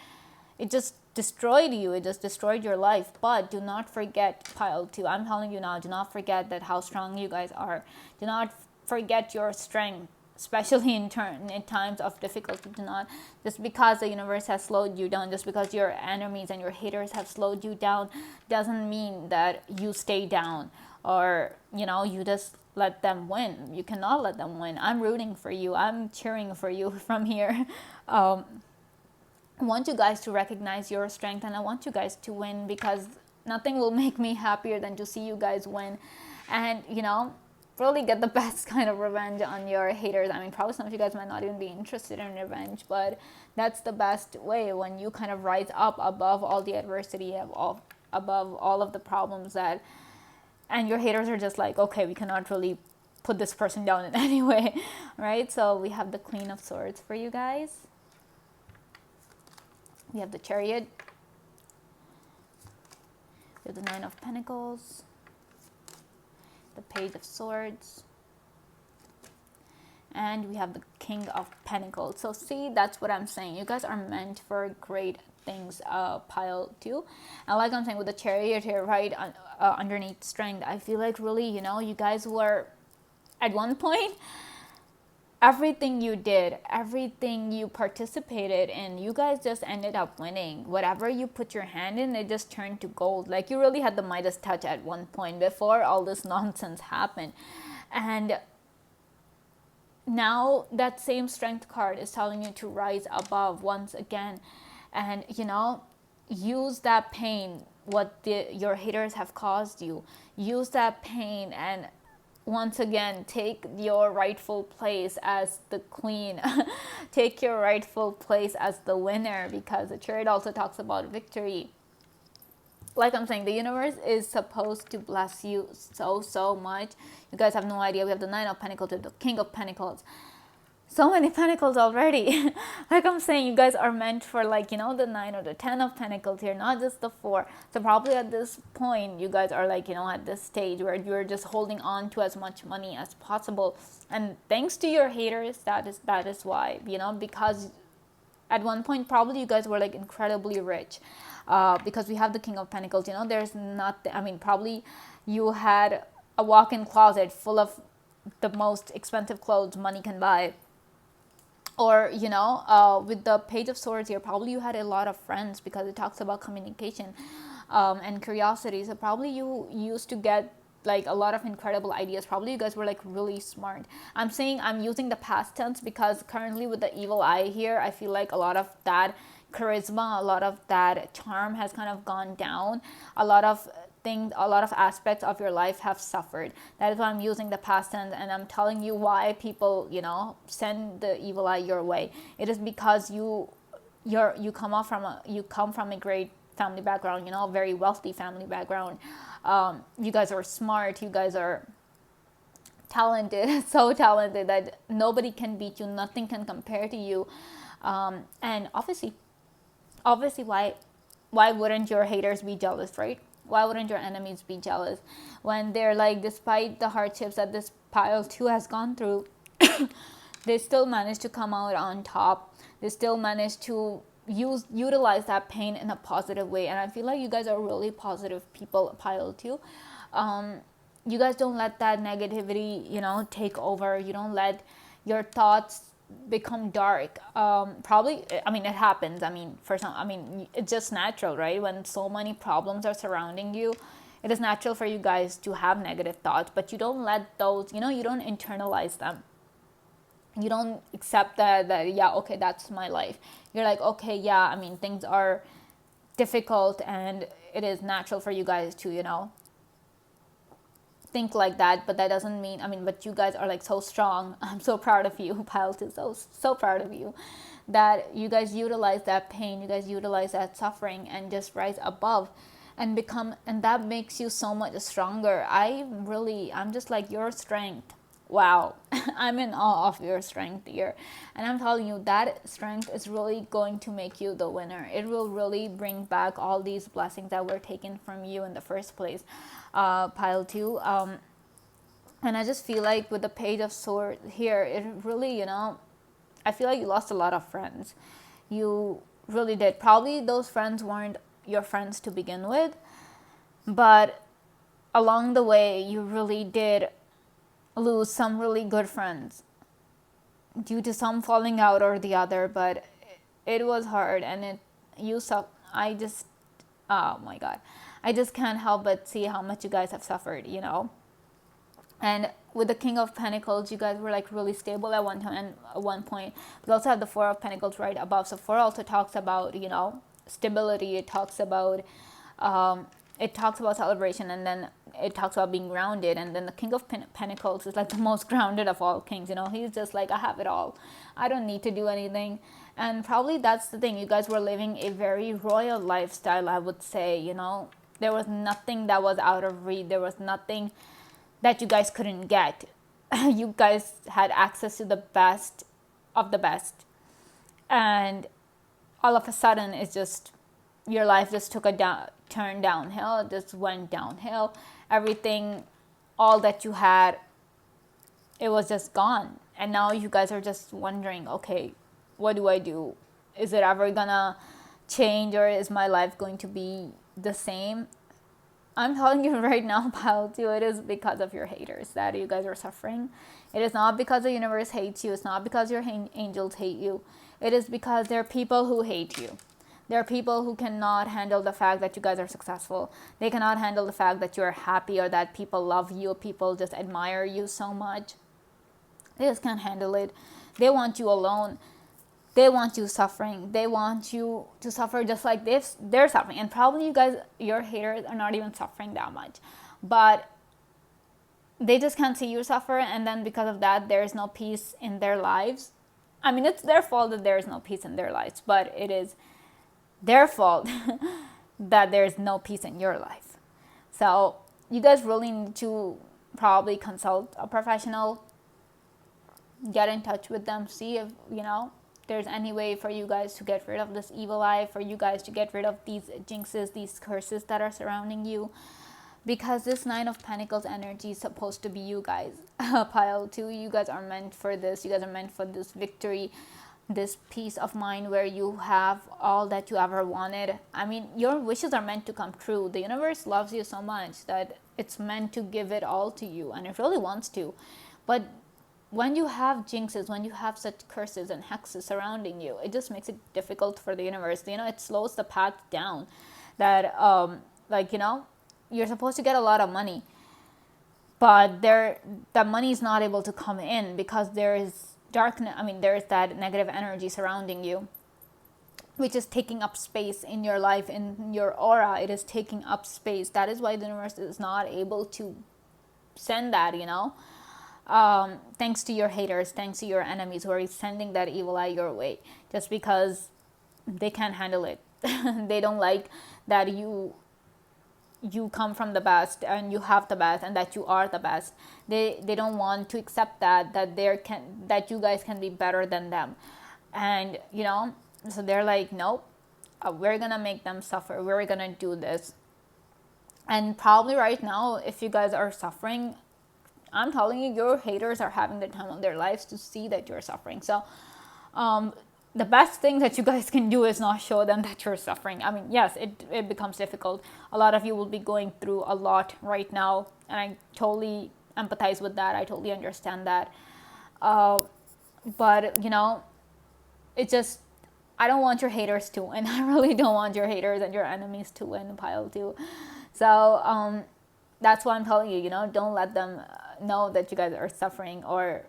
[SPEAKER 1] it just destroyed you. It just destroyed your life. But do not forget, pile 2. I'm telling you now, do not forget that how strong you guys are. Do not forget your strength, especially in times of difficulty. Do not, just because the universe has slowed you down, just because your enemies and your haters have slowed you down, doesn't mean that you stay down or, you just let them win. You cannot let them win. I'm rooting for you. I'm cheering for you from here. I want you guys to recognize your strength, and I want you guys to win, because nothing will make me happier than to see you guys win and, really get the best kind of revenge on your haters. I mean, probably some of you guys might not even be interested in revenge, but that's the best way, when you kind of rise up above all the adversity, above all of the problems and your haters are just like, okay, we cannot really put this person down in any way, right? So we have the Queen of Swords for you guys. We have the Chariot. We have the Nine of Pentacles. The Page of Swords. And we have the King of Pentacles. So see, that's what I'm saying. You guys are meant for great things, pile 2. And like I'm saying, with the Chariot here, right, underneath strength, I feel like really, you guys were, at one point, everything you did, everything you participated in, you guys just ended up winning. Whatever you put your hand in, it just turned to gold. Like, you really had the Midas touch at one point before all this nonsense happened. And now that same strength card is telling you to rise above once again. And, use that pain, what your haters have caused you. Use that pain and once again, take your rightful place as the queen. Take your rightful place as the winner, because the Chariot also talks about victory. Like I'm saying, the universe is supposed to bless you so much. You guys have no idea. We have the Nine of Pentacles, the King of Pentacles. So many pentacles already. Like I'm saying, you guys are meant for, like, the 9 or the 10 of Pentacles here, not just the 4. So probably at this point, you guys are like, at this stage where you're just holding on to as much money as possible. And thanks to your haters, that is why, because at one point, probably you guys were like incredibly rich. Because we have the King of Pentacles, there's not, probably you had a walk-in closet full of the most expensive clothes money can buy. Or, with the Page of Swords here, probably you had a lot of friends, because it talks about communication and curiosity. So probably you used to get like a lot of incredible ideas. Probably you guys were like really smart. I'm using the past tense because currently with the evil eye here, I feel like a lot of that charisma, a lot of that charm has kind of gone down. A lot of aspects of your life have suffered. That is why I'm using the past tense, and I'm telling you why people, send the evil eye your way. It is because you come from a great family background, very wealthy family background. You guys are smart. You guys are talented, so talented that nobody can beat you. Nothing can compare to you. And obviously, why wouldn't your haters be jealous, right? Why wouldn't your enemies be jealous when they're like, despite the hardships that this pile 2 has gone through, they still managed to come out on top. They still managed to utilize that pain in a positive way. And I feel like you guys are really positive people, pile 2. you guys don't let that negativity, take over. You don't let your thoughts become dark. Probably, I mean, it happens. I mean, for some, I mean, it's just natural, right? When so many problems are surrounding you, it is natural for you guys to have negative thoughts, but you don't let those, you don't internalize them. You don't accept that yeah, okay, that's my life. You're like, okay, yeah, I mean, things are difficult, and it is natural for you guys to, think like that. But that doesn't mean, I mean, but you guys are like so strong. I'm so proud of you. Pile 2, so proud of you, that you guys utilize that pain, you guys utilize that suffering, and just rise above and become, and that makes you so much stronger. I'm just like, your strength, wow. I'm in awe of your strength here, and I'm telling you that strength is really going to make you the winner. It will really bring back all these blessings that were taken from you in the first place. Pile 2, and I just feel like with the Page of Swords here, it really, I feel like you lost a lot of friends. You really did. Probably those friends weren't your friends to begin with, but along the way you really did lose some really good friends due to some falling out or the other. But it was hard, and I just, oh my god, I just can't help but see how much you guys have suffered, And with the King of Pentacles, you guys were like really stable at one time, and at one point. We also have the Four of Pentacles right above. So 4 also talks about, stability. It talks about celebration, and then it talks about being grounded. And then the King of Pentacles is like the most grounded of all kings. He's just like, I have it all. I don't need to do anything. And probably that's the thing. You guys were living a very royal lifestyle, I would say. There was nothing that was out of reach. There was nothing that you guys couldn't get. You guys had access to the best of the best. And all of a sudden, it's just, your life just took a turn downhill. It just went downhill. Everything, all that you had, it was just gone. And now you guys are just wondering, okay, what do I do? Is it ever gonna change, or is my life going to be the same? I'm telling you right now, Pile 2, it is because of your haters that you guys are suffering. It is not because the universe hates you. It's not because your angels hate you. It is because there are people who hate you. There are people who cannot handle the fact that you guys are successful. They cannot handle the fact that you're happy, or that people love you, people just admire you so much. They just can't handle it. They want you alone. They want you suffering. They want you to suffer just like they're suffering. And probably you guys, your haters, are not even suffering that much. But they just can't see you suffer, and then because of that, there is no peace in their lives. I mean, it's their fault that there is no peace in their lives, but it is their fault that there is no peace in your life. So you guys really need to probably consult a professional, get in touch with them, see if, there's any way for you guys to get rid of this evil eye, for you guys to get rid of these jinxes, these curses that are surrounding you. Because this 9 of Pentacles energy is supposed to be you guys. Pile 2, you guys are meant for this. You guys are meant for this victory, this peace of mind where you have all that you ever wanted. I mean, your wishes are meant to come true. The universe loves you so much that it's meant to give it all to you, and it really wants to. But when you have jinxes, when you have such curses and hexes surrounding you, it just makes it difficult for the universe. It slows the path down. That, you're supposed to get a lot of money, but the money is not able to come in because there is darkness. I mean, there's that negative energy surrounding you, which is taking up space in your life, in your aura. It is taking up space. That is why the universe is not able to send that, thanks to your haters, thanks to your enemies who are sending that evil eye your way, just because they can't handle it. They don't like that you come from the best, and you have the best, and that you are the best. They don't want to accept that you guys can be better than them. And so they're like, nope, we're gonna make them suffer, we're gonna do this. And probably right now, if you guys are suffering, I'm telling you, your haters are having the time of their lives to see that you're suffering. So the best thing that you guys can do is not show them that you're suffering. I mean, yes, it becomes difficult. A lot of you will be going through a lot right now, and I totally empathize with that. I totally understand that. But it just, I don't want your haters to win. I really don't want your haters and your enemies to win, pile two. So that's why I'm telling you, don't let them know that you guys are suffering, or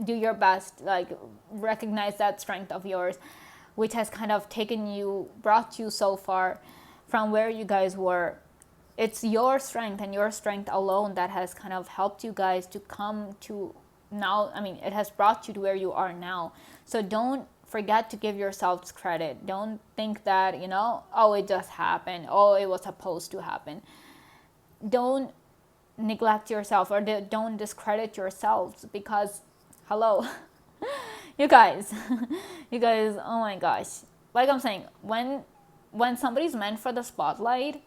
[SPEAKER 1] do your best, like recognize that strength of yours, which has kind of brought you so far from where you guys were. It's your strength and your strength alone that has kind of helped you guys to come to now. I mean, it has brought you to where you are now. So don't forget to give yourselves credit. Don't think that, oh, it just happened. Oh, it was supposed to happen. Don't neglect yourself, or don't discredit yourselves, because hello, you guys, oh my gosh. Like I'm saying, when somebody's meant for the spotlight,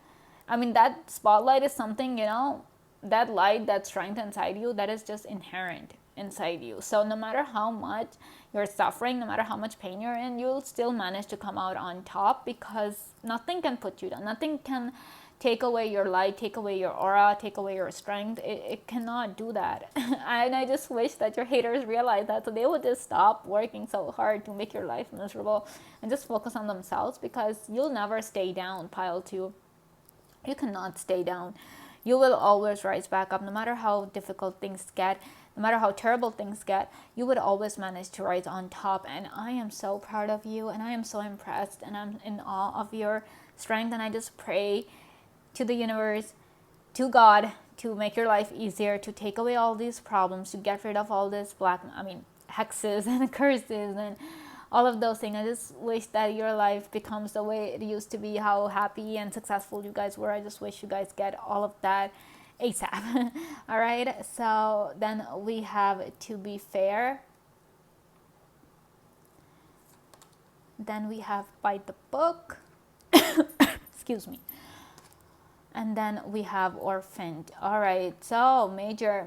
[SPEAKER 1] I mean, that spotlight is something, that light, that strength inside you, that is just inherent inside you. So no matter how much you're suffering, no matter how much pain you're in, you'll still manage to come out on top, because nothing can put you down. Nothing can take away your light, take away your aura, take away your strength. It cannot do that. And I just wish that your haters realize that, so they would just stop working so hard to make your life miserable and just focus on themselves, because you'll never stay down, pile two. You cannot stay down. You will always rise back up. No matter how difficult things get, no matter how terrible things get, you would always manage to rise on top. And I am so proud of you, and I am so impressed, and I'm in awe of your strength. And I just pray to the universe, to God, to make your life easier, to take away all these problems, to get rid of all this hexes and curses and all of those things. I just wish that your life becomes the way it used to be, how happy and successful you guys were. I just wish you guys get all of that ASAP. All right, so then we have To Be Fair. Then we have Bite the Book. Excuse me. And then we have Orphaned. All right, so major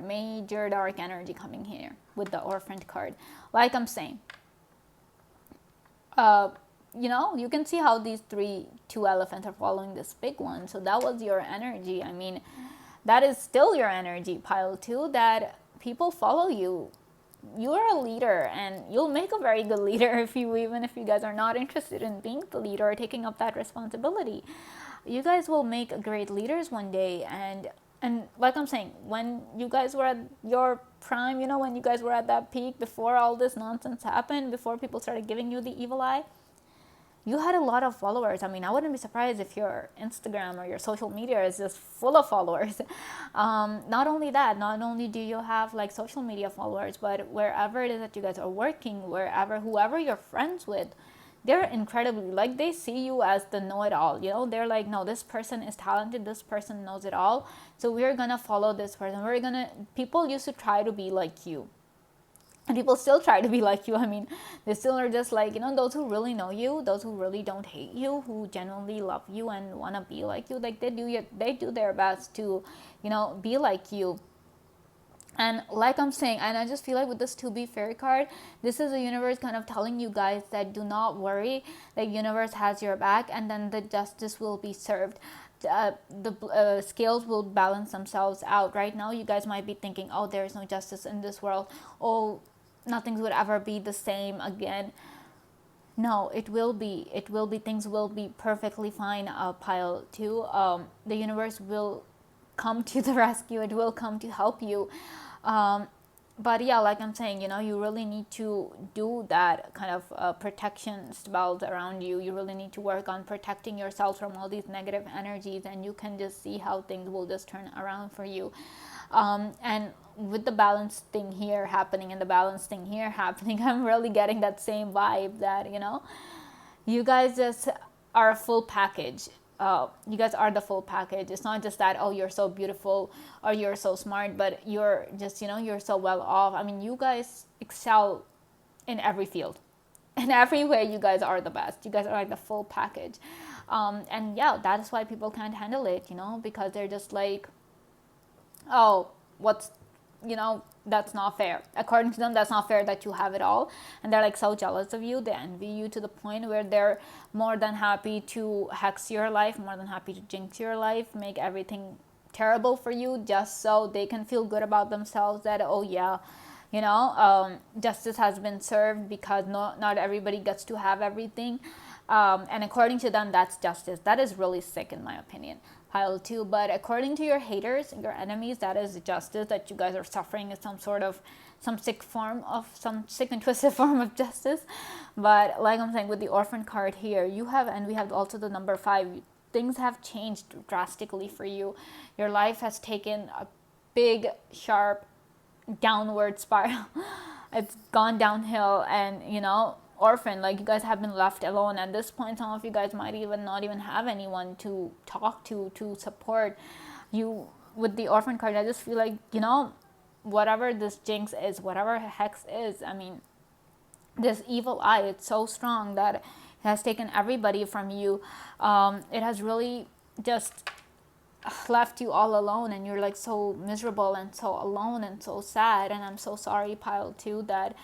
[SPEAKER 1] dark energy coming here with the Orphaned card. Like I'm saying, you can see how these two elephants are following this big one. So that was your energy. I mean, that is still your energy, pile two, that people follow you. You're a leader, and you'll make a very good leader even if you guys are not interested in being the leader or taking up that responsibility. You guys will make great leaders one day. And like I'm saying, when you guys were at your prime, when you guys were at that peak, before all this nonsense happened, before people started giving you the evil eye, you had a lot of followers. I mean, I wouldn't be surprised if your Instagram or your social media is just full of followers. Not only that, not only do you have like social media followers, but wherever it is that you guys are working, whoever you're friends with, they're incredibly, like, they see you as the know-it-all. They're like, no, this person is talented, this person knows it all, so we're gonna follow this person. People used to try to be like you, and people still try to be like you. I mean, they still are just like, those who really know you, those who really don't hate you, who genuinely love you and want to be like you, like they do their best to be like you. And like I'm saying, and I just feel like with this To Be Fair card, this is the universe kind of telling you guys that do not worry, the universe has your back, and then the justice will be served. The scales will balance themselves out. Right now, you guys might be thinking, oh, there is no justice in this world. Oh, nothing would ever be the same again. No, it will be. Things will be perfectly fine, pile two. The universe will come to the rescue. It will come to help you. But yeah, like I'm saying, you really need to do that kind of protection spells around you. You really need to work on protecting yourself from all these negative energies, and you can just see how things will just turn around for you. And with the balance thing here happening and the balance thing here happening, I'm really getting that same vibe that, you guys just are a full package. You guys are the full package. It's not just that, oh, you're so beautiful or you're so smart, but you're just, you're so well off. I mean, you guys excel in every field. In every way, you guys are the best. You guys are like the full package. And yeah, that's why people can't handle it, because they're just like, oh, what's that's not fair. According to them, that's not fair that you have it all, and they're like so jealous of you. They envy you to the point where they're more than happy to hex your life, more than happy to jinx your life, make everything terrible for you, just so they can feel good about themselves, that, oh yeah, justice has been served, because not everybody gets to have everything. And according to them, that's justice. That is really sick, in my opinion. Pile 2. But according to your haters, your enemies, that is justice, that you guys are suffering is some sick and twisted form of justice. But like I'm saying, with the orphan card here, and we have also the number 5, things have changed drastically for you. Your life has taken a big, sharp downward spiral. It's gone downhill, and orphan, like, you guys have been left alone at this point. Some of you guys might even not even have anyone to talk to support you. With the orphan card, I just feel like, whatever this jinx is, whatever hex is, I mean, this evil eye, it's so strong that it has taken everybody from you. It has really just left you all alone, and you're like so miserable and so alone and so sad. And I'm so sorry, Pile 2, that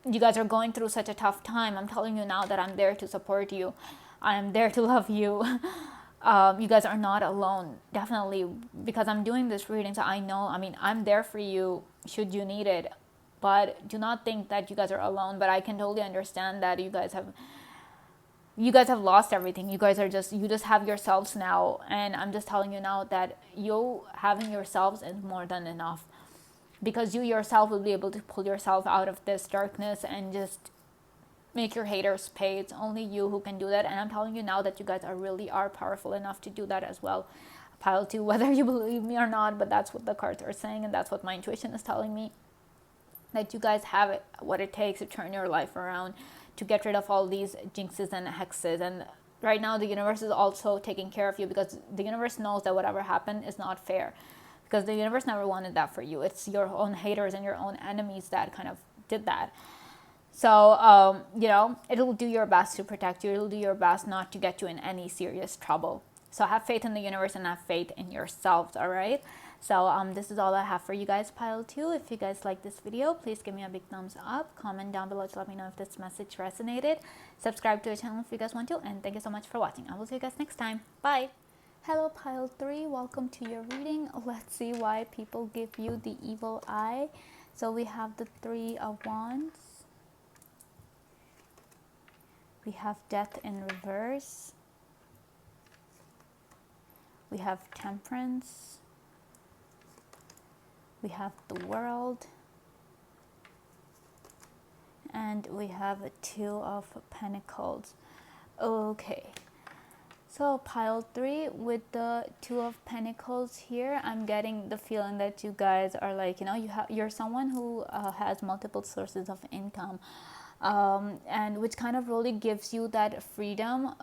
[SPEAKER 1] you guys are going through such a tough time. I'm telling you now that I'm there to support you. I am there to love you. You guys are not alone, definitely, because I'm doing this reading, so I'm there for you should you need it. But do not think that you guys are alone. But I can totally understand that you guys have lost everything. You just have yourselves now, and I'm just telling you now that you having yourselves is more than enough, because you yourself will be able to pull yourself out of this darkness and just make your haters pay. It's only you who can do that, and I'm telling you now that you guys are powerful enough to do that as well. Pile 2, whether you believe me or not, but that's what the cards are saying, and that's what my intuition is telling me, that you guys have what it takes to turn your life around, to get rid of all these jinxes and hexes. And right now the universe is also taking care of you, because the universe knows that whatever happened is not fair, because the universe never wanted that for you. It's your own haters and your own enemies that kind of did that. So it'll do your best to protect you. It'll do your best not to get you in any serious trouble. So have faith in the universe and have faith in yourselves. All right. So this is all I have for you guys, Pile 2. If you guys like this video, please give me a big thumbs up. Comment down below to let me know if this message resonated. Subscribe to the channel if you guys want to. And thank you so much for watching. I will see you guys next time. Bye. Hello, Pile 3. Welcome to your reading. Let's see why people give you the evil eye. So we have the 3 of Wands. We have Death in reverse. We have Temperance. We have the World. And we have a 2 of Pentacles. Okay. So Pile 3, with the 2 of Pentacles here, I'm getting the feeling that you guys are like, you're someone who has multiple sources of income. And which kind of really gives you that freedom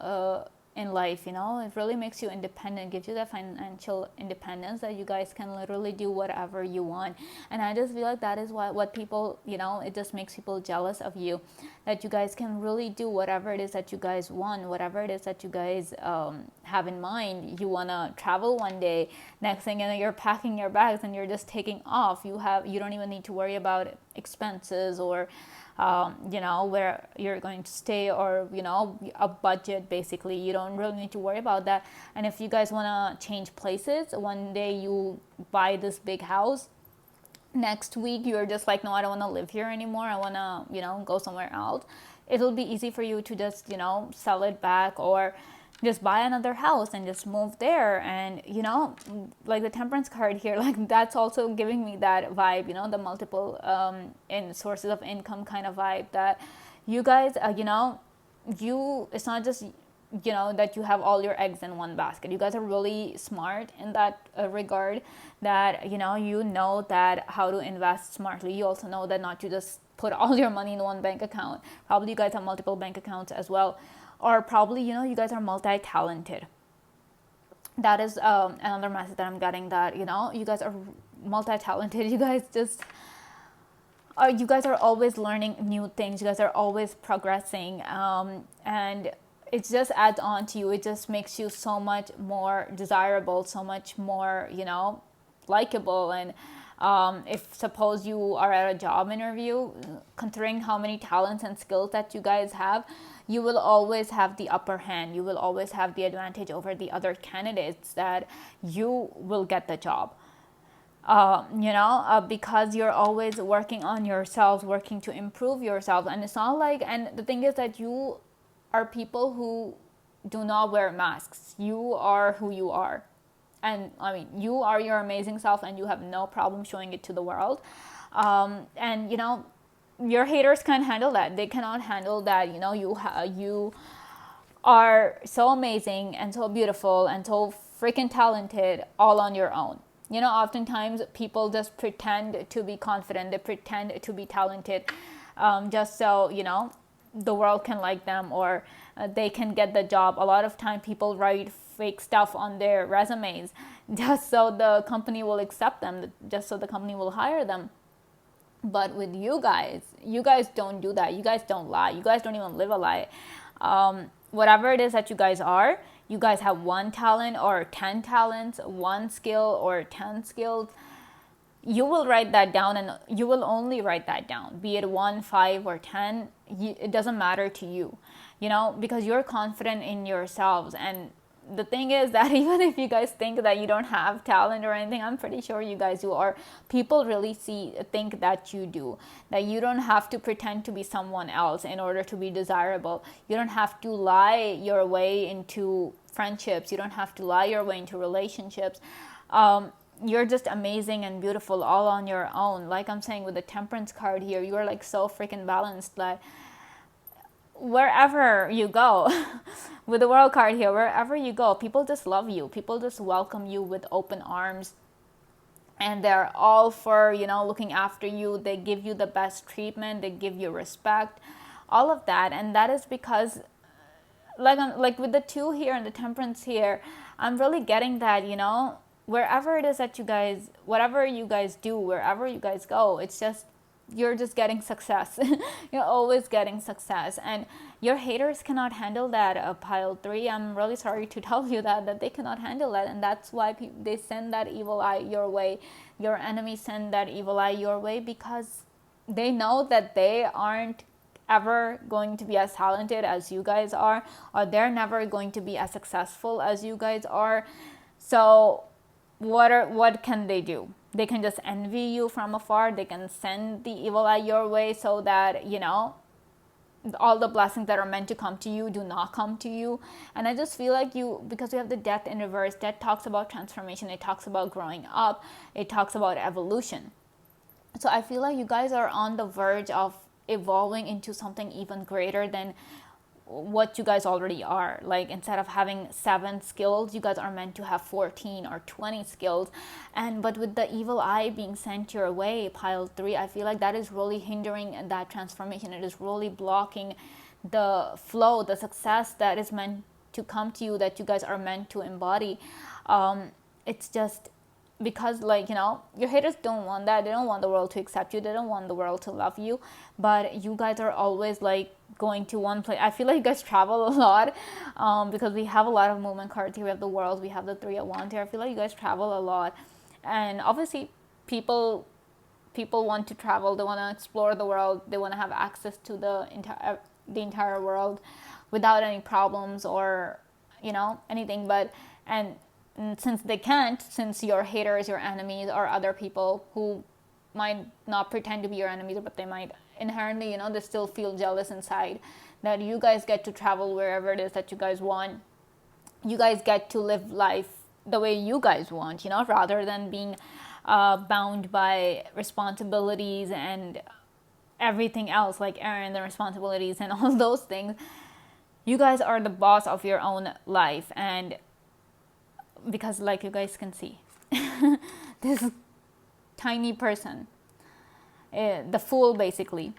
[SPEAKER 1] in life. It really makes you independent, gives you that financial independence, that you guys can literally do whatever you want. And I just feel like that is what people, it just makes people jealous of you, that you guys can really do whatever it is that you guys want, whatever it is that you guys have in mind. You want to travel one day, next thing you're packing your bags and you're just taking off. You don't even need to worry about expenses or where you're going to stay, or a budget. Basically, you don't really need to worry about that. And if you guys want to change places, one day you buy this big house, next week you're just like, no, I don't want to live here anymore, I want to go somewhere else. It'll be easy for you to just sell it back, or just buy another house and just move there. And like the Temperance card here, like that's also giving me that vibe, the multiple in sources of income kind of vibe, that you guys it's not just that you have all your eggs in one basket. You guys are really smart in that regard, that that how to invest smartly. You also know that not to just put all your money in one bank account. Probably you guys have multiple bank accounts as well. Or probably, you guys are multi-talented. That is another message that I'm getting, that, you guys are multi-talented. You guys you guys are always learning new things. You guys are always progressing. And it just adds on to you. It just makes you so much more desirable, so much more, likable. And If suppose you are at a job interview, considering how many talents and skills that you guys have, you will always have the upper hand. You will always have the advantage over the other candidates, that you will get the job. Because you're always working on yourselves, working to improve yourselves. And it's not like, and the thing is that you are people who do not wear masks. You are who you are. And I mean, you are your amazing self, and you have no problem showing it to the world. And your haters can't handle that. They cannot handle that. You are so amazing and so beautiful and so freaking talented all on your own. Oftentimes people just pretend to be confident, they pretend to be talented, just so, the world can like them, or they can get the job. A lot of time people write fake stuff on their resumes just so the company will accept them, just so the company will hire them. But with you guys don't do that. You guys don't lie. You guys don't even live a lie. Whatever it is that you guys are, you guys have one talent or 10 talents, one skill or 10 skills. You will write that down, and you will only write that down, be it 1, 5, or 10. It doesn't matter to you, because you're confident in yourselves. And the thing is that even if you guys think that you don't have talent or anything, I'm pretty sure you guys do. Or people really think that you do, that you don't have to pretend to be someone else in order to be desirable. You don't have to lie your way into friendships. You don't have to lie your way into relationships. You're just amazing and beautiful all on your own. Like I'm saying with the Temperance card here, you're like so freaking balanced that wherever you go, with the World card here, wherever you go, people just love you. People just welcome you with open arms, and they're all for, looking after you. They give you the best treatment. They give you respect, all of that. And that is because, like with the 2 here and the Temperance here, I'm really getting that, wherever it is that you guys, whatever you guys do, wherever you guys go, it's just, you're just getting success. You're always getting success, and your haters cannot handle that. Pile 3, I'm really sorry to tell you that they cannot handle that, and that's why they send that evil eye your way. Your enemies send that evil eye your way, because they know that they aren't ever going to be as talented as you guys are, or they're never going to be as successful as you guys are. So what can they do? They can just envy you from afar. They can send the evil eye your way, so that, all the blessings that are meant to come to you do not come to you. And I just feel like because we have the Death in reverse, Death talks about transformation. It talks about growing up. It talks about evolution. So I feel like you guys are on the verge of evolving into something even greater than what you guys already are. Like, instead of having 7 skills, you guys are meant to have 14 or 20 skills. But with the evil eye being sent your way, Pile 3, I feel like that is really hindering that transformation. It is really blocking the flow, the success that is meant to come to you, that you guys are meant to embody. It's just because, your haters don't want that. They don't want the world to accept you. They don't want the world to love you. But you guys are always going to one place. I feel like you guys travel a lot, because we have a lot of movement cards here. We have the World, we have the 3 of Wands here. I feel like you guys travel a lot, and obviously people want to travel. They want to explore the world. They want to have access to the entire world without any problems or anything. And since they can't, since your haters, your enemies, or other people who might not pretend to be your enemies, but they might inherently, they still feel jealous inside, that you guys get to travel wherever it is that you guys want. You guys get to live life the way you guys want, rather than being bound by responsibilities and everything else, like errands and responsibilities and all those things. You guys are the boss of your own life. And because, like you guys can see, this tiny person, the Fool basically,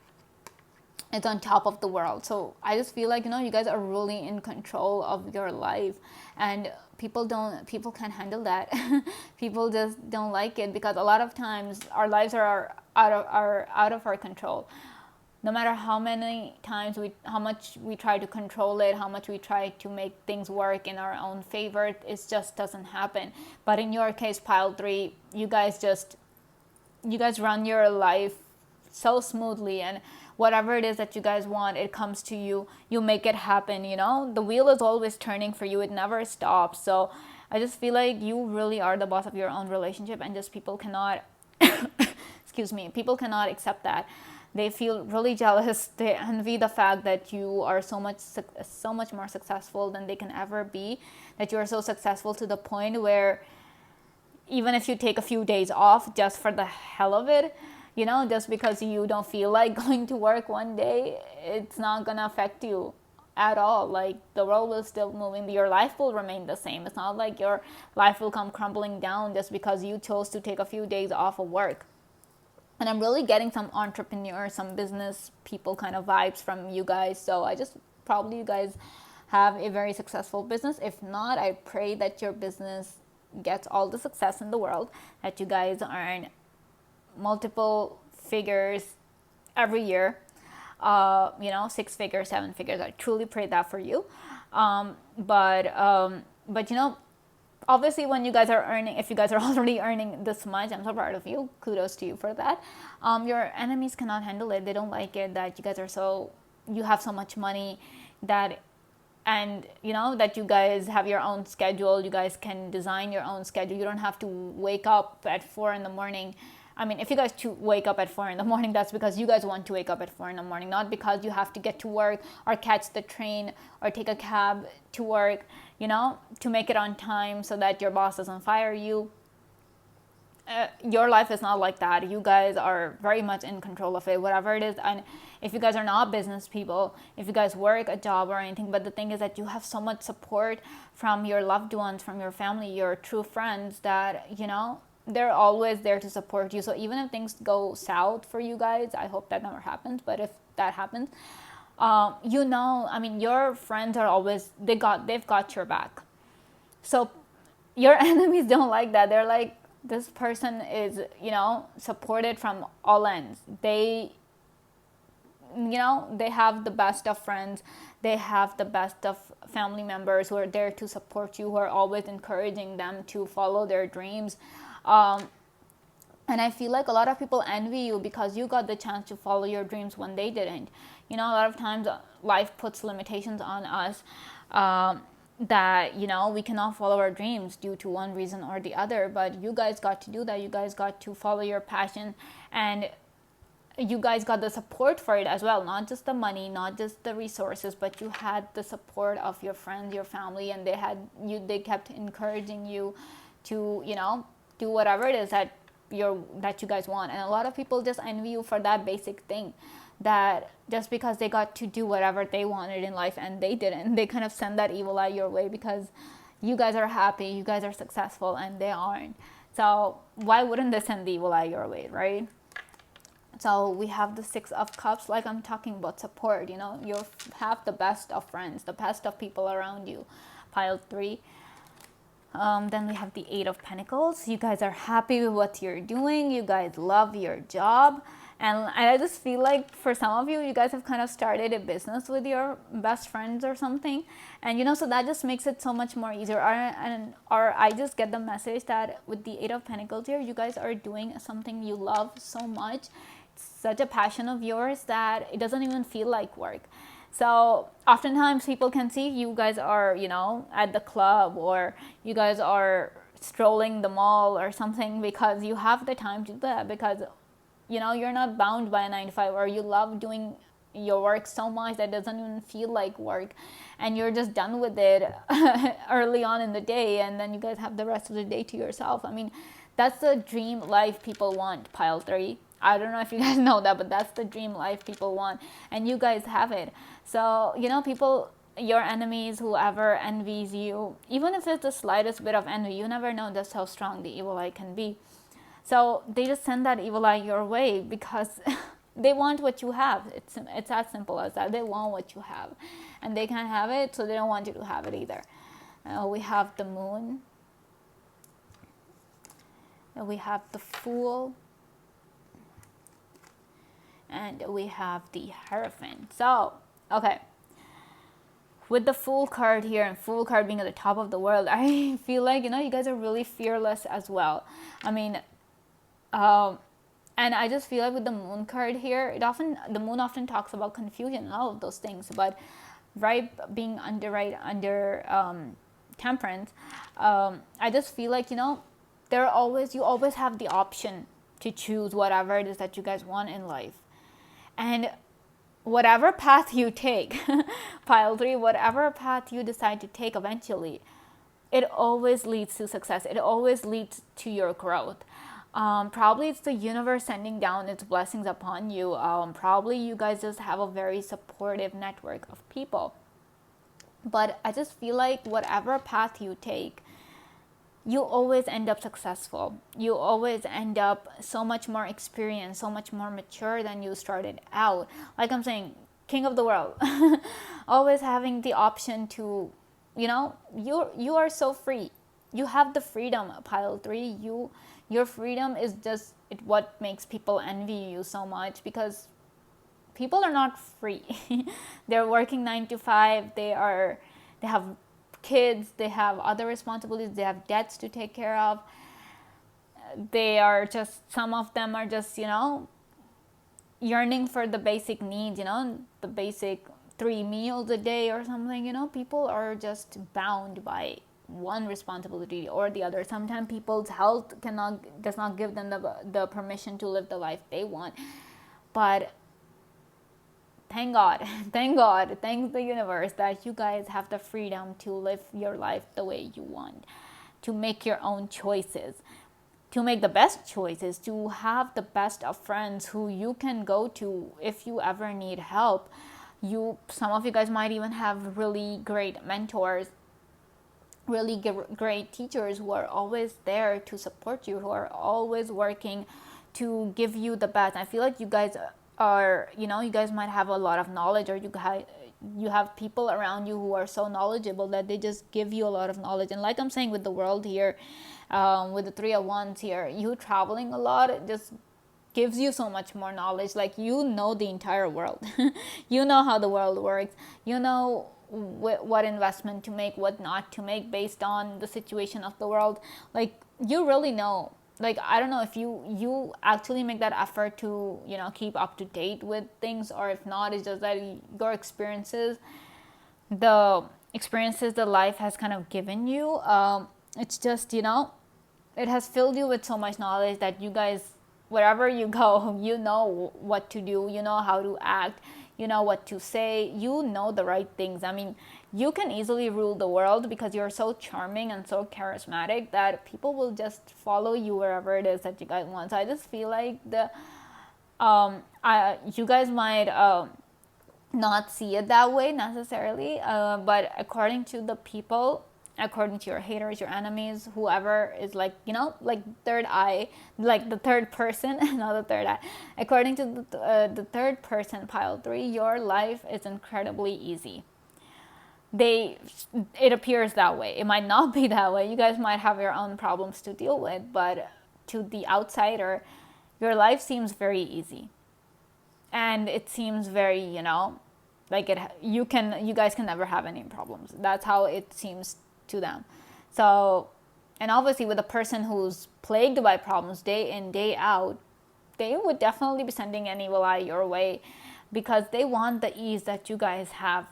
[SPEAKER 1] is on top of the world. So I just feel like, you guys are really in control of your life, and people can't handle that. People just don't like it, because a lot of times our lives are out of our control. No matter how much we try to control it, how much we try to make things work in our own favor, it just doesn't happen. But in your case, Pile 3, you guys just you guys run your life so smoothly, and whatever it is that you guys want, it comes to you. You make it happen, you know? The wheel is always turning for you. It never stops. So I just feel like you really are the boss of your own relationship, and just people cannot excuse me, people cannot accept that. They feel really jealous. They envy the fact that you are so much more successful than they can ever be, that you are so successful to the point where even if you take a few days off just for the hell of it, you know, just because you don't feel like going to work one day, it's not gonna affect you at all. Like, the world will still moving, your life will remain the same. It's not like your life will come crumbling down just because you chose to take a few days off of work. And I'm really getting some entrepreneur, some business people kind of vibes from you guys. So I just, probably you guys have a very successful business. If not, I pray that your business gets all the success in the world, that you guys earn multiple figures every year, you know, 6 figures, 7 figures. I truly pray that for you. But you know, obviously when you guys are earning, if you guys are already earning this much, I'm so proud of you. Kudos to you for that. Your enemies cannot handle it. They don't like it that you guys are so, you have so much money, that, and you know, that you guys have your own schedule. You guys can design your own schedule. You don't have to wake up at 4 in the morning. I mean, if you guys wake up at 4 in the morning, that's because you guys want to wake up at 4 in the morning, not because you have to get to work or catch the train or take a cab to work, you know, to make it on time so that your boss doesn't fire you. Your life is not like that. You guys are very much in control of it, whatever it is. And if you guys are not business people, if you guys work a job or anything, but the thing is that you have so much support from your loved ones, from your family, your true friends, that, you know, they're always there to support you. So even if things go south for you guys, I hope that never happens, but if that happens, you know, I mean, your friends are always, they've got your back. So your enemies don't like that. They're like, this person is, you know, supported from all ends. They, you know, they have the best of friends. They have the best of family members who are there to support you, who are always encouraging them to follow their dreams. And I feel like a lot of people envy you because you got the chance to follow your dreams when they didn't. You know, a lot of times life puts limitations on us, that, you know, we cannot follow our dreams due to one reason or the other. But you guys got to do that. You guys got to follow your passion, and you guys got the support for it as well. Not just the money, not just the resources, but you had the support of your friends, your family, and they kept encouraging you to, you know, do whatever it is that you guys want. And a lot of people just envy you for that basic thing, that just because they got to do whatever they wanted in life and they didn't, they kind of send that evil eye your way because you guys are happy, you guys are successful, and they aren't. So why wouldn't they send the evil eye your way, right? So we have the 6 of Cups, like I'm talking about support. You know, you have the best of friends, the best of people around you. Pile 3. Then we have the 8 of Pentacles. You guys are happy with what you're doing. You guys love your job. And I just feel like for some of you, you guys have kind of started a business with your best friends or something. And, you know, so that just makes it so much more easier. Or I just get the message that with the 8 of Pentacles here, you guys are doing something you love so much. It's such a passion of yours that it doesn't even feel like work. So oftentimes people can see you guys are, you know, at the club, or you guys are strolling the mall or something, because you have the time to do that, because, you know, you're not bound by a 9 to 5, or you love doing your work so much that it doesn't even feel like work, and you're just done with it early on in the day, and then you guys have the rest of the day to yourself. I mean, that's the dream life people want, Pile 3. I don't know if you guys know that, but that's the dream life people want, and you guys have it. So, you know, people, your enemies, whoever envies you, even if it's the slightest bit of envy, you never know just how strong the evil eye can be. So they just send that evil eye your way because they want what you have. It's as simple as that. They want what you have, and they can't have it, so they don't want you to have it either. We have the Moon. We have the Fool. And we have the Hierophant. So, okay. With the Fool card here, and Fool card being at the top of the world, I feel like, you know, you guys are really fearless as well. I mean, And I just feel like with the moon card here, the moon often talks about confusion and all of those things, but right being under temperance, I just feel like, you know, you always have the option to choose whatever it is that you guys want in life. And whatever path you take, pile 3, whatever path you decide to take eventually, it always leads to success. It always leads to your growth. Probably it's the universe sending down its blessings upon you. Probably you guys just have a very supportive network of people. But I just feel like whatever path you take, you always end up successful. You always end up so much more experienced, so much more mature than you started out. Like I'm saying, king of the world. Always having the option to, you know, you are so free. You have the freedom, pile 3. Your freedom is just what makes people envy you so much, because people are not free. They're working 9 to 5. They have kids, they have other responsibilities, they have debts to take care of. They are just, some of them are just, you know, yearning for the basic needs, you know, the basic 3 meals a day or something. You know, people are just bound by one responsibility or the other. Sometimes people's health does not give them the permission to live the life they want. But thank God, thanks the universe that you guys have the freedom to live your life the way you want, to make your own choices, to make the best choices, to have the best of friends who you can go to if you ever need help. Some of you guys might even have really great mentors, really great teachers who are always there to support you, who are always working to give you the best. I feel like you guys are, you know, you guys might have a lot of knowledge, or you have people around you who are so knowledgeable that they just give you a lot of knowledge. And like I'm saying, with the world here, with the 3 of Wands here, you traveling a lot, it just gives you so much more knowledge. Like, you know the entire world. You know how the world works. You know what investment to make, what not to make, based on the situation of the world. Like, you really know. Like, I don't know if you actually make that effort to, you know, keep up to date with things, or if not, it's just that your experiences, the experiences that life has kind of given you, it's just, you know, it has filled you with so much knowledge that you guys, wherever you go, you know what to do, you know how to act, you know what to say, you know the right things. I mean, you can easily rule the world because you're so charming and so charismatic that people will just follow you wherever it is that you guys want. So I just feel like you guys might not see it that way necessarily, but according to the people, according to your haters, your enemies, whoever is, like, you know, like third eye, like the third person, not the third eye, according to the third person, pile 3, your life is incredibly easy. It appears that way. It might not be that way. You guys might have your own problems to deal with, but to the outsider, your life seems very easy, and it seems very, you know, like you guys can never have any problems. That's how it seems to them. So, and obviously with a person who's plagued by problems day in, day out, they would definitely be sending an evil eye your way, because they want the ease that you guys have.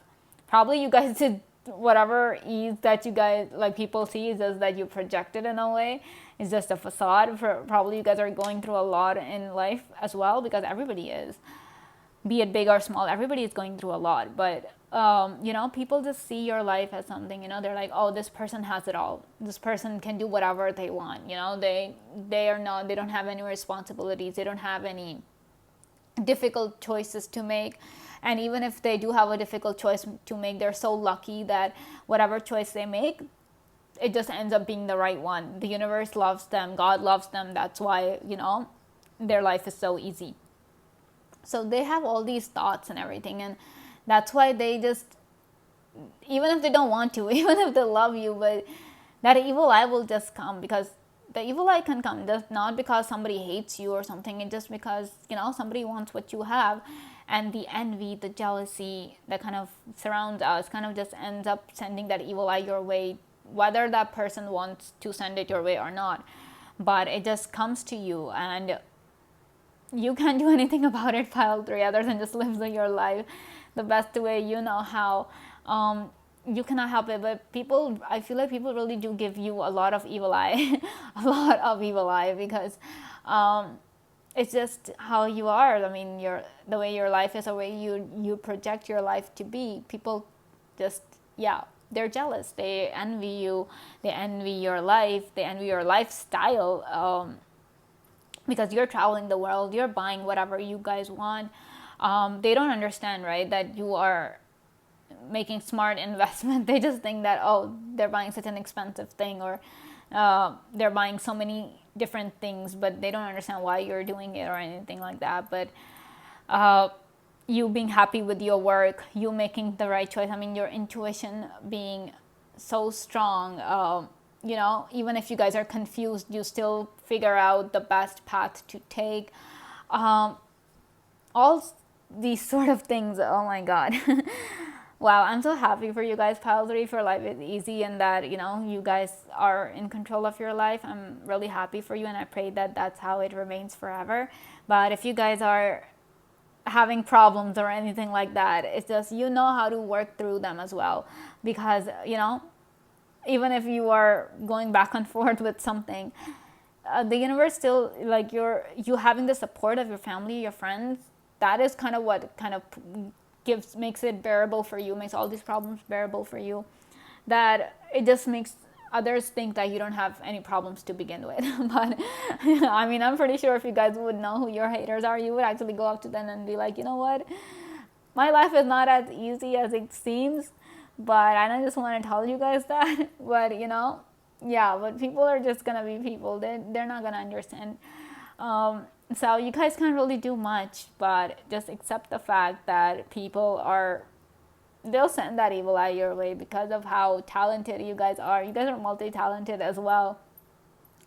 [SPEAKER 1] Probably you guys did whatever ease that you guys, like, people see is just that you projected in a way. It's just a facade. Probably you guys are going through a lot in life as well, because everybody is. Be it big or small, everybody is going through a lot. But you know, people just see your life as something, you know, they're like, oh, this person has it all, this person can do whatever they want, you know, they don't have any responsibilities, they don't have any difficult choices to make. And even if they do have a difficult choice to make, they're so lucky that whatever choice they make, it just ends up being the right one. The universe loves them, God loves them, that's why, you know, their life is so easy. So they have all these thoughts and everything, and that's why they just, even if they don't want to, even if they love you, but that evil eye will just come, because the evil eye can come just not because somebody hates you or something, it's just because, you know, somebody wants what you have. And the envy, the jealousy that kind of surrounds us kind of just ends up sending that evil eye your way, whether that person wants to send it your way or not. But it just comes to you, and you can't do anything about it, pile 3, other than just live your life the best way you know how. You cannot help it, but people, I feel like people really do give you a lot of evil eye, a lot of evil eye, because it's just how you are. I mean, the way your life is, the way you project your life to be. People just, yeah, they're jealous. They envy you. They envy your life. They envy your lifestyle. Because you're traveling the world, you're buying whatever you guys want. They don't understand, right, that you are making smart investment. They just think that, oh, they're buying such an expensive thing, or they're buying so many different things, but they don't understand why you're doing it or anything like that. But you being happy with your work, you making the right choice, I mean, your intuition being so strong, even if you guys are confused, you still figure out the best path to take. All these sort of things, oh my god. Wow, I'm so happy for you guys, pile 3, for life is easy, and that, you guys are in control of your life. I'm really happy for you, and I pray that that's how it remains forever. But if you guys are having problems or anything like that, it's just, how to work through them as well. Because, even if you are going back and forth with something, the universe still, like, you having the support of your family, your friends, that is kind of what kind of makes it bearable for you, makes all these problems bearable for you, that it just makes others think that you don't have any problems to begin with. But I mean, I'm pretty sure if you guys would know who your haters are, you would actually go up to them and be like, you know what, my life is not as easy as it seems. But I just want to tell you guys that. But yeah, but people are just gonna be people. They're not gonna understand. So you guys can't really do much, but just accept the fact that they'll send that evil eye your way because of how talented you guys are. You guys are multi-talented as well.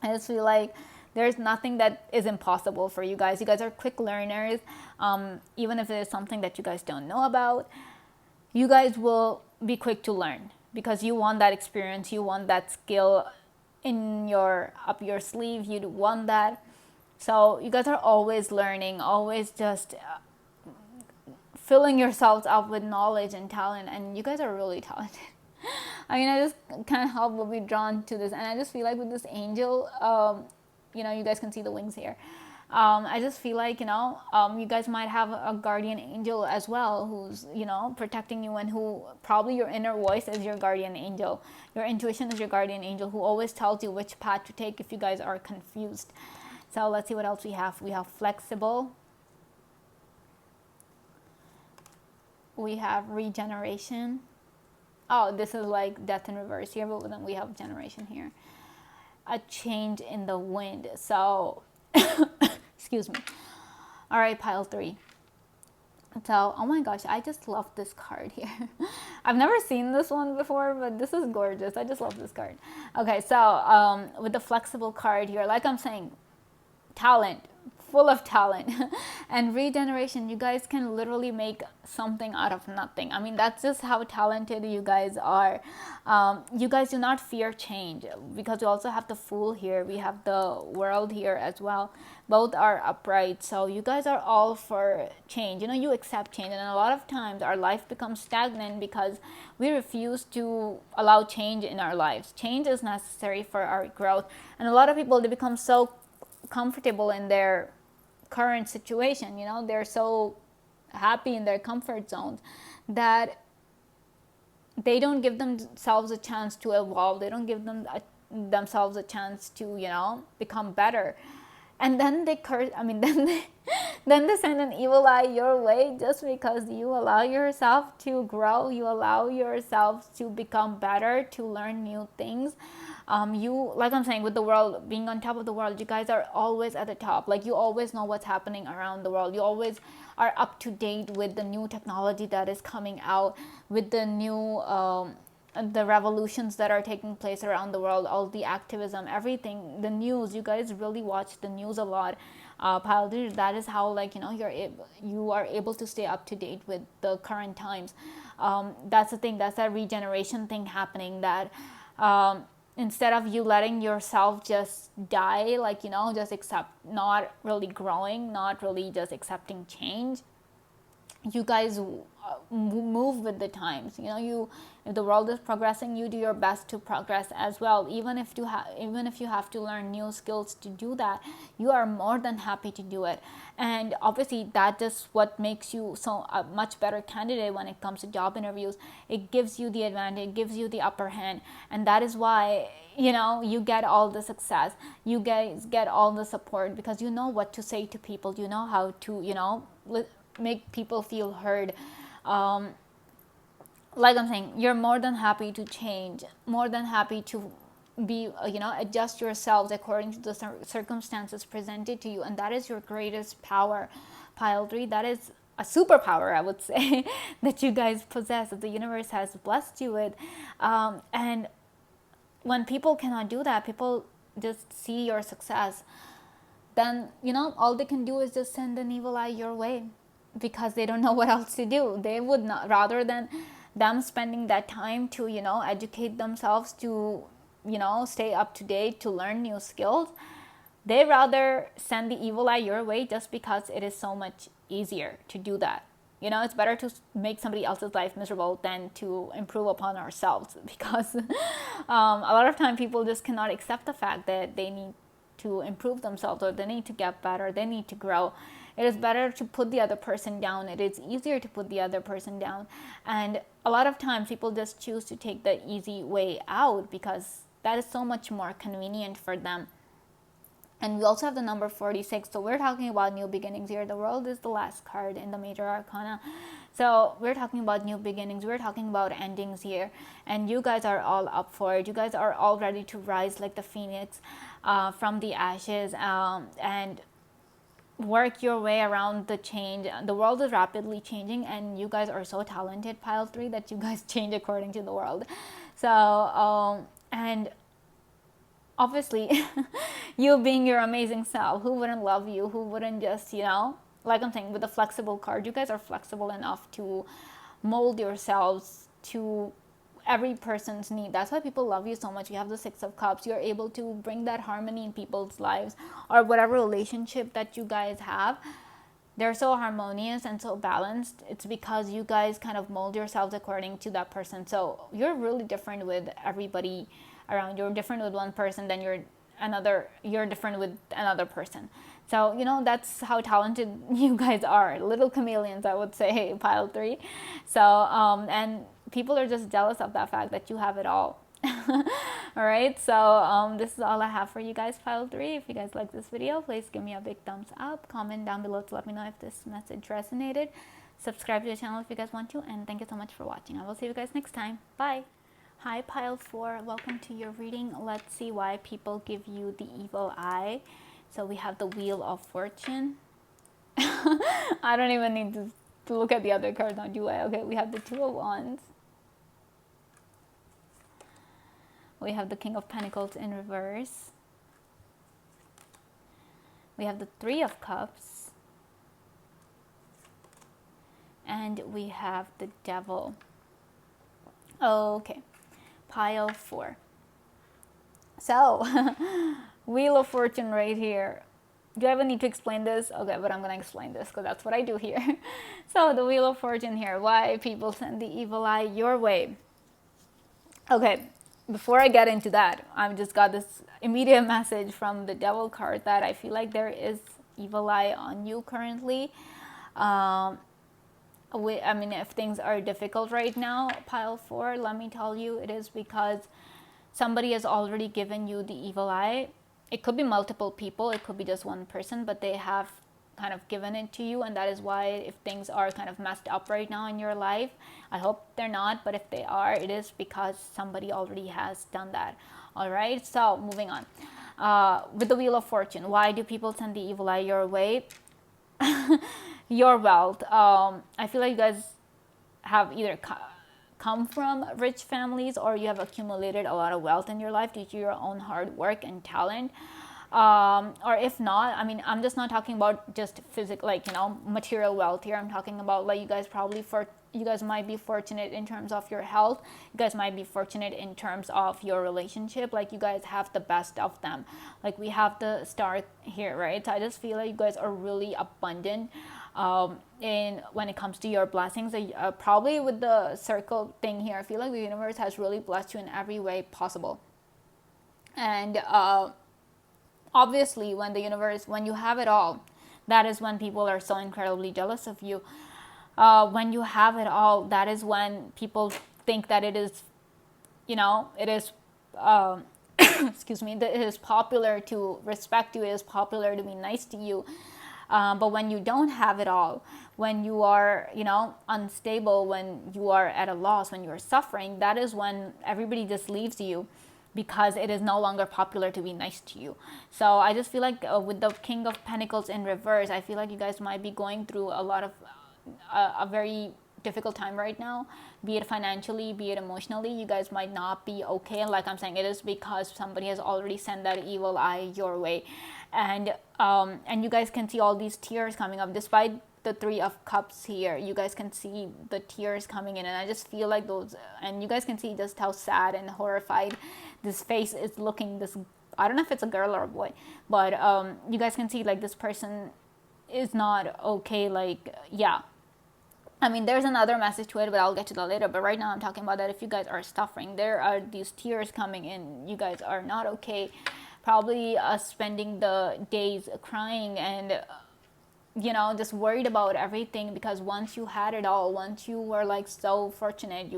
[SPEAKER 1] I just feel like there's nothing that is impossible for you guys. You guys are quick learners. Even if it is something that you guys don't know about, you guys will be quick to learn because you want that experience. You want that skill up your sleeve. You want that. So you guys are always learning, always just filling yourselves up with knowledge and talent, and you guys are really talented. I mean, I just can't help but be drawn to this, and I just feel like with this angel, you guys can see the wings here. I just feel like, you guys might have a guardian angel as well who's, protecting you, and who probably your inner voice is your guardian angel. Your intuition is your guardian angel who always tells you which path to take if you guys are confused. So let's see what else we have. We have flexible. We have regeneration. Oh, this is like death in reverse here, but then we have generation here. A change in the wind. So, excuse me. All right, pile 3. So, oh my gosh, I just love this card here. I've never seen this one before, but this is gorgeous. I just love this card. Okay, so with the flexible card here, like I'm saying, talent, full of talent. And regeneration, you guys can literally make something out of nothing. I mean, that's just how talented you guys are. You guys do not fear change, because we also have the Fool here. We have the World here as well. Both are upright, so you guys are all for change. You accept change, and a lot of times our life becomes stagnant because we refuse to allow change in our lives. Change is necessary for our growth, and a lot of people, they become so comfortable in their current situation. They're so happy in their comfort zones that they don't give themselves a chance to evolve. They don't give themselves a chance to become better. And then they curse, I mean, then they send an evil eye your way just because you allow yourself to grow, you allow yourself to become better, to learn new things. Like I'm saying, with the world, being on top of the world, you guys are always at the top. Like, you always know what's happening around the world. You always are up to date with the new technology that is coming out, with the new the revolutions that are taking place around the world, all the activism, everything, the news. You guys really watch the news a lot. That is how, like, you are able to stay up to date with the current times. That's the thing. That's that regeneration thing happening, that instead of you letting yourself just die, like, just accept, not really growing, not really just accepting change, you guys move with the times. You, if the world is progressing, you do your best to progress as well. Even if you have to learn new skills to do that, you are more than happy to do it. And obviously that is what makes you so a much better candidate when it comes to job interviews. It gives you the advantage, it gives you the upper hand, and that is why you get all the success, you guys get all the support, because you know what to say to people, you know how to make people feel heard. Like I'm saying, you're more than happy to change, more than happy to be adjust yourselves according to the circumstances presented to you, and that is your greatest power, pile 3. That is a superpower, I would say, that you guys possess, that the universe has blessed you with. And when people cannot do that, people just see your success, then all they can do is just send an evil eye your way, because they don't know what else to do. They would not, rather than them spending that time to educate themselves, to stay up to date, to learn new skills, they rather send the evil eye your way, just because it is so much easier to do that. It's better to make somebody else's life miserable than to improve upon ourselves, because a lot of time people just cannot accept the fact that they need to improve themselves, or they need to get better, they need to grow. It is better to put the other person down. It is easier to put the other person down. And a lot of times people just choose to take the easy way out, because that is so much more convenient for them. And we also have the number 46. So we're talking about new beginnings here. The World is the last card in the major arcana. So we're talking about new beginnings. We're talking about endings here. And you guys are all up for it. You guys are all ready to rise like the phoenix from the ashes, and work your way around the change. The world is rapidly changing, and you guys are so talented, pile 3, that you guys change according to the world. So and obviously you being your amazing self, who wouldn't love you, who wouldn't just like I'm saying, with the flexible card, you guys are flexible enough to mold yourselves to every person's need. That's why people love you so much. You have the 6 of Cups. You're able to bring that harmony in people's lives, or whatever relationship that you guys have. They're so harmonious and so balanced. It's because you guys kind of mold yourselves according to that person. So you're really different with everybody around. You're different with one person, then you're different with another person. So that's how talented you guys are. Little chameleons, I would say, pile 3. So and people are just jealous of that fact that you have it all. All right, so this is all I have for you guys, pile 3. If you guys like this video, please give me a big thumbs up, comment down below to let me know if this message resonated, subscribe to the channel if you guys want to, and thank you so much for watching. I will see you guys next time. Bye. Hi, pile 4, welcome to your reading. Let's see why people give you the evil eye. So we have the Wheel of Fortune. I don't even need to look at the other cards now, do I? Okay, we have the 2 of Wands. We have the King of Pentacles in reverse. We have the 3 of Cups. And we have the Devil. Okay, pile 4. So, Wheel of Fortune right here. Do I even need to explain this? Okay, but I'm going to explain this because that's what I do here. So, the Wheel of Fortune here. Why people send the evil eye your way. Okay, before I get into that, I've just got this immediate message from the Devil card that I feel like there is evil eye on you currently. I mean, if things are difficult right now, pile 4, let me tell you, it is because somebody has already given you the evil eye. It could be multiple people, it could be just one person, but they have kind of given it to you, and that is why if things are kind of messed up right now in your life, I hope they're not, but if they are, it is because somebody already has done that. All right, so moving on. With the Wheel of Fortune, why do people send the evil eye your way? Your wealth. I feel like you guys have either come from rich families, or you have accumulated a lot of wealth in your life due to your own hard work and talent. or if not, I mean, I'm just not talking about just physical, like, material wealth here. I'm talking about, like, you guys might be fortunate in terms of your health. You guys might be fortunate in terms of your relationship. Like, you guys have the best of them. Like, we have the star here, right? So I just feel like you guys are really abundant in when it comes to your blessings. Probably with the circle thing here, I feel like the universe has really blessed you in every way possible. And obviously, when you have it all, that is when people are so incredibly jealous of you. When you have it all, that is when people think that it is, it is, excuse me, that it is popular to respect you, it is popular to be nice to you. But when you don't have it all, when you are, unstable, when you are at a loss, when you are suffering, that is when everybody just leaves you, because it is no longer popular to be nice to you. So I just feel like with the King of Pentacles in reverse, I feel like you guys might be going through a lot of a very difficult time right now, be it financially, be it emotionally. You guys might not be okay. Like I'm saying, it is because somebody has already sent that evil eye your way. And you guys can see all these tears coming up despite the Three of Cups here. You guys can see the tears coming in, and I just feel like those, and you guys can see just how sad and horrified this face is looking. This, I don't know if it's a girl or a boy, but you guys can see like this person is not okay. Like, yeah, I mean, there's another message to it, but I'll get to that later. But right now I'm talking about that if you guys are suffering, there are these tears coming in. You guys are not okay. Probably spending the days crying and, just worried about everything, because once you had it all, once you were like so fortunate,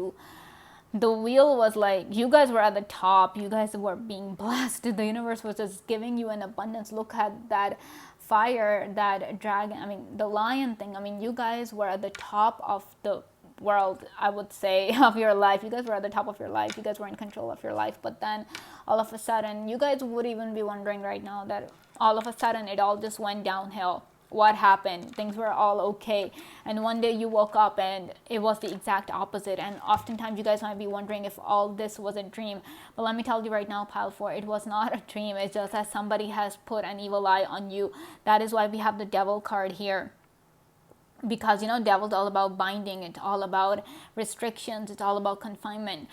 [SPEAKER 1] the wheel was like, you guys were at the top, you guys were being blessed, the universe was just giving you an abundance. Look at that fire, that dragon, I mean the lion thing. I mean, you guys were at the top of the world, I would say, of your life. You guys were at the top of your life, you guys were in control of your life. But then all of a sudden, you guys would even be wondering right now that all of a sudden it all just went downhill. What happened? Things were all okay, and one day you woke up and it was the exact opposite. And oftentimes you guys might be wondering if all this was a dream, but let me tell you right now, pile 4, it was not a dream. It's just that somebody has put an evil eye on you. That is why we have the Devil card here, because Devil's all about binding, it's all about restrictions, it's all about confinement.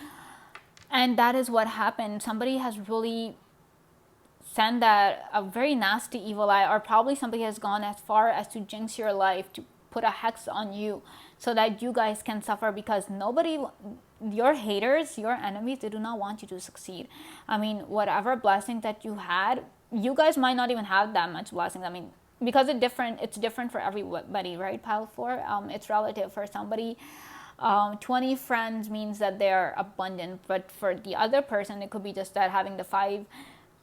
[SPEAKER 1] And that is what happened. Somebody has really send that a very nasty evil eye, or probably somebody has gone as far as to jinx your life, to put a hex on you so that you guys can suffer, because your haters, your enemies, they do not want you to succeed. I mean, whatever blessing that you had, you guys might not even have that much blessings. I mean, because it's different for everybody, right, pile 4? It's relative. For somebody, 20 friends means that they're abundant, but for the other person, it could be just that having the 5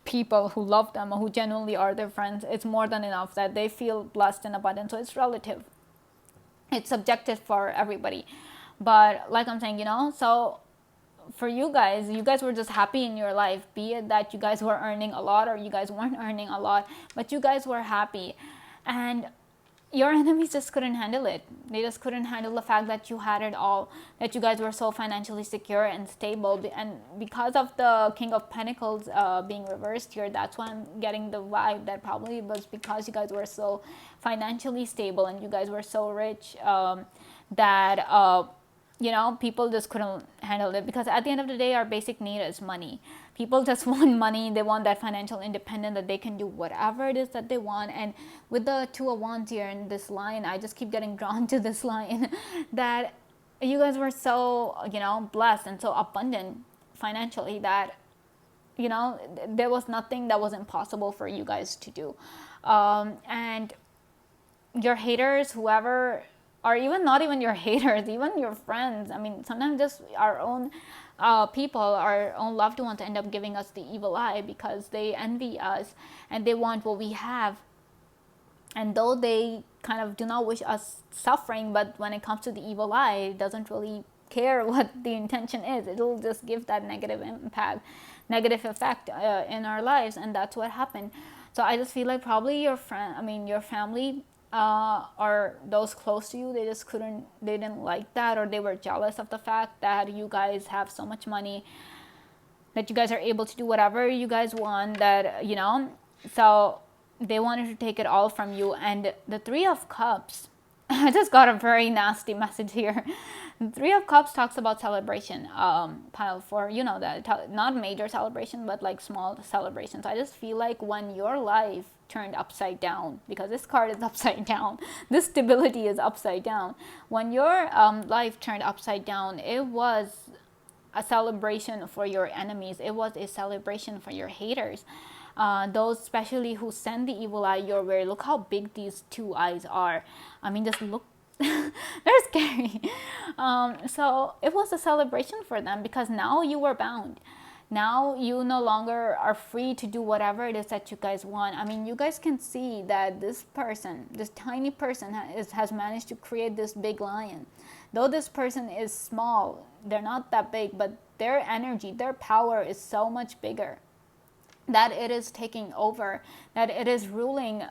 [SPEAKER 1] people who love them or who genuinely are their friends, it's more than enough that they feel blessed and abundant. So it's relative, it's subjective for everybody. But like I'm saying, so for you guys were just happy in your life, be it that you guys were earning a lot or you guys weren't earning a lot, but you guys were happy. And your enemies just couldn't handle it. They just couldn't handle the fact that you had it all, that you guys were so financially secure and stable. And because of the King of Pentacles being reversed here, that's why I'm getting the vibe that probably was because you guys were so financially stable and you guys were so rich that people just couldn't handle it. Because at the end of the day, our basic need is money. People just want money. They want that financial independence, that they can do whatever it is that they want. And with the Two of Wands here in this line, I just keep getting drawn to this line that you guys were so, blessed and so abundant financially that, there was nothing that was impossible for you guys to do. And your haters, whoever, or even not even your haters, even your friends, I mean, sometimes just our own people, our own loved ones end up giving us the evil eye because they envy us and they want what we have. And though they kind of do not wish us suffering, but when it comes to the evil eye, it doesn't really care what the intention is. It'll just give that negative impact, negative effect in our lives. And that's what happened. So I just feel like probably your family or those close to you, they didn't like that, or they were jealous of the fact that you guys have so much money, that you guys are able to do whatever you guys want, that So they wanted to take it all from you. And the Three of Cups, I just got a very nasty message here. The Three of Cups talks about celebration. Pile 4, you know that, not major celebration, but like small celebrations. I just feel like when your life turned upside down, because this card is upside down, this stability is upside down. When your life turned upside down, it was a celebration for your enemies. It was a celebration for your haters. Those especially who send the evil eye your way. Look how big these two eyes are. I mean, just look. They're scary. So it was a celebration for them, because now you were bound. Now you no longer are free to do whatever it is that you guys want. I mean, you guys can see that this person, this tiny person, has managed to create this big lion. Though this person is small, they're not that big, but their energy, their power is so much bigger, that it is taking over, that it is ruling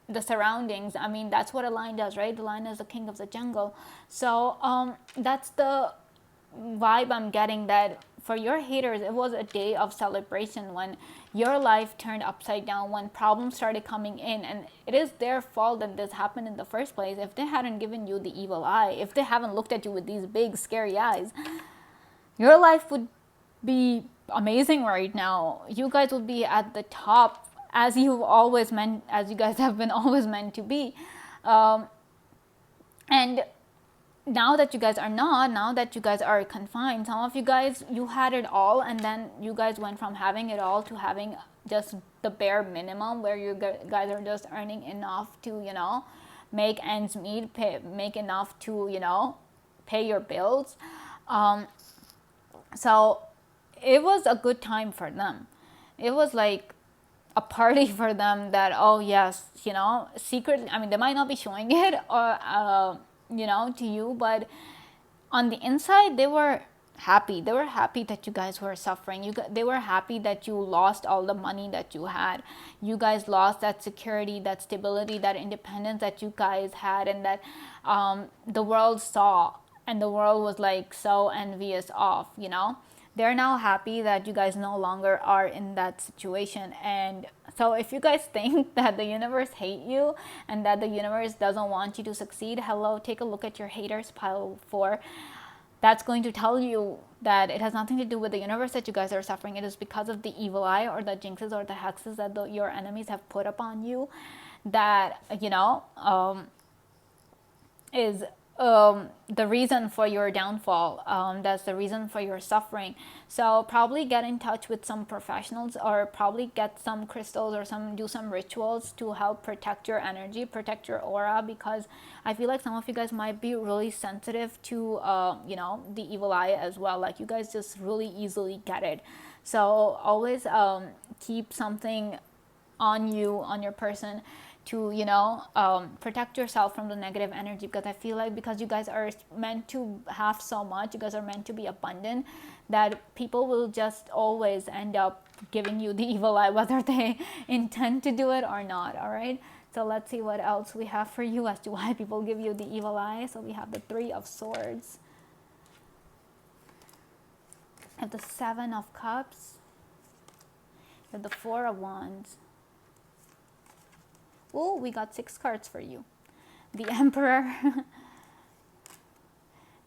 [SPEAKER 1] the surroundings. I mean, that's what a lion does, right? The lion is the king of the jungle. So that's the vibe I'm getting, that for your haters, it was a day of celebration when your life turned upside down, when problems started coming in, and it is their fault that this happened in the first place. If they hadn't given you the evil eye, if they haven't looked at you with these big scary eyes, your life would be amazing right now. You guys would be at the top, as you guys have been always meant to be. And now that you guys are not, now that you guys are confined, some of you guys, you had it all, and then you guys went from having it all to having just the bare minimum, where you guys are just earning enough to, make ends meet, make enough to, pay your bills. So it was a good time for them. It was like a party for them, that, oh yes, secretly, I mean, they might not be showing it, or to you, but on the inside, they were happy. They were happy that you guys were suffering. They were happy that you lost all the money that you had. You guys lost that security, that stability, that independence that you guys had, and that the world saw, and the world was like so envious of. They're now happy that you guys no longer are in that situation. And so if you guys think that the universe hate you, and that the universe doesn't want you to succeed, hello, take a look at your haters, pile 4. That's going to tell you that it has nothing to do with the universe that you guys are suffering. It is because of the evil eye, or the jinxes, or the hexes that your enemies have put upon you, that is the reason for your downfall. That's the reason for your suffering. So probably get in touch with some professionals, or probably get some crystals, or do some rituals to help protect your energy, protect your aura, because I feel like some of you guys might be really sensitive to the evil eye as well. Like, you guys just really easily get it. So always keep something on you, on your person, to protect yourself from the negative energy, because I feel like, because you guys are meant to have so much, you guys are meant to be abundant, that people will just always end up giving you the evil eye, whether they intend to do it or not. All right, so let's see what else we have for you as to why people give you the evil eye. So we have the 3 of Swords, and the 7 of Cups, and the 4 of Wands. Oh, we got 6 cards for you. The Emperor.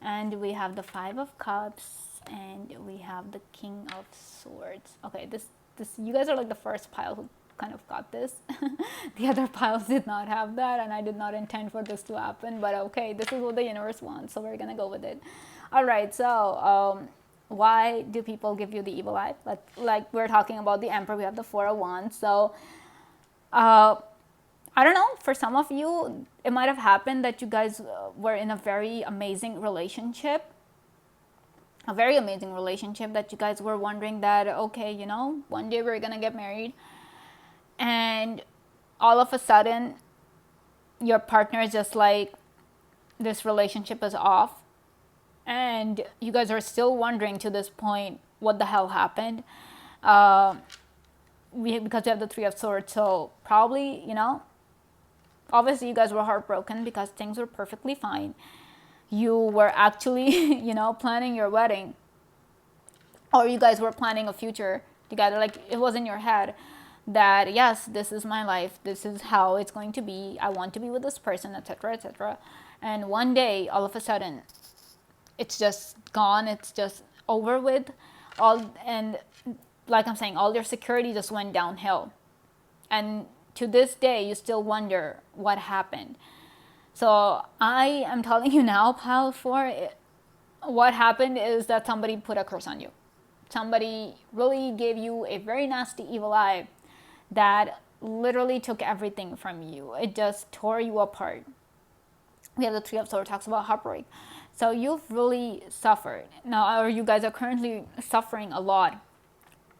[SPEAKER 1] And we have the 5 of Cups. And we have the King of Swords. Okay, this you guys are like the first pile who kind of got this. The other piles did not have that, and I did not intend for this to happen. But okay, this is what the universe wants, so we're gonna go with it. All right, so why do people give you the evil eye? Like we're talking about the Emperor, we have the 4 of Wands. So I don't know, for some of you, it might have happened that you guys were in a very amazing relationship. A very amazing relationship that you guys were wondering that, okay, one day we're going to get married. And all of a sudden, your partner is just like, this relationship is off. And you guys are still wondering to this point, what the hell happened? Because we have the 3 of Swords. So probably, obviously you guys were heartbroken because things were perfectly fine. You were actually, planning your wedding, or you guys were planning a future together. Like, it was in your head. that yes, this is my life, this is how it's going to be, I want to be with this person, etc., etc. And one day, all of a sudden, it's just gone, it's just over with. All, and like I'm saying, all your security just went downhill. And to this day, you still wonder what happened. So I am telling you now, pile 4, what happened is that somebody put a curse on you. Somebody really gave you a very nasty evil eye that literally took everything from you. It just tore you apart. We have the Three of Swords, talks about heartbreak. So you've really suffered. Now, or you guys are currently suffering a lot.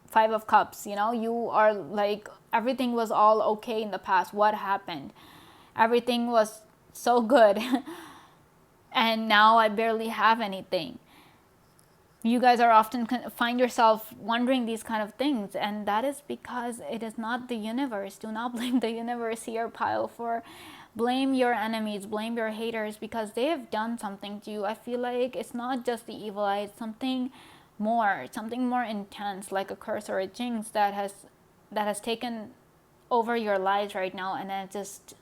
[SPEAKER 1] Five of Cups, you are like, everything was all okay in the past. What happened? Everything was so good. And now I barely have anything. You guys are often find yourself wondering these kind of things, and that is because it is not the universe. Do not blame the universe here, pile 4. Blame your enemies, blame your haters, because they have done something to you. I feel like it's not just the evil eye, it's something more intense, like a curse or a jinx that has taken over your lives right now. And it just,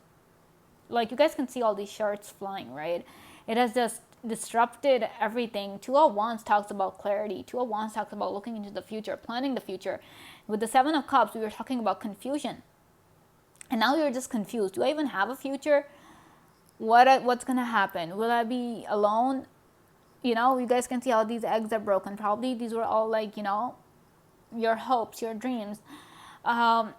[SPEAKER 1] like, you guys can see all these shards flying, right? It has just disrupted everything. Two of Wands talks about clarity. Two of Wands talks about looking into the future, planning the future. With the Seven of Cups, we were talking about confusion. And now you're just confused. Do I even have a future? What's going to happen? Will I be alone? You guys can see how these eggs are broken. Probably these were all like, your hopes, your dreams. One,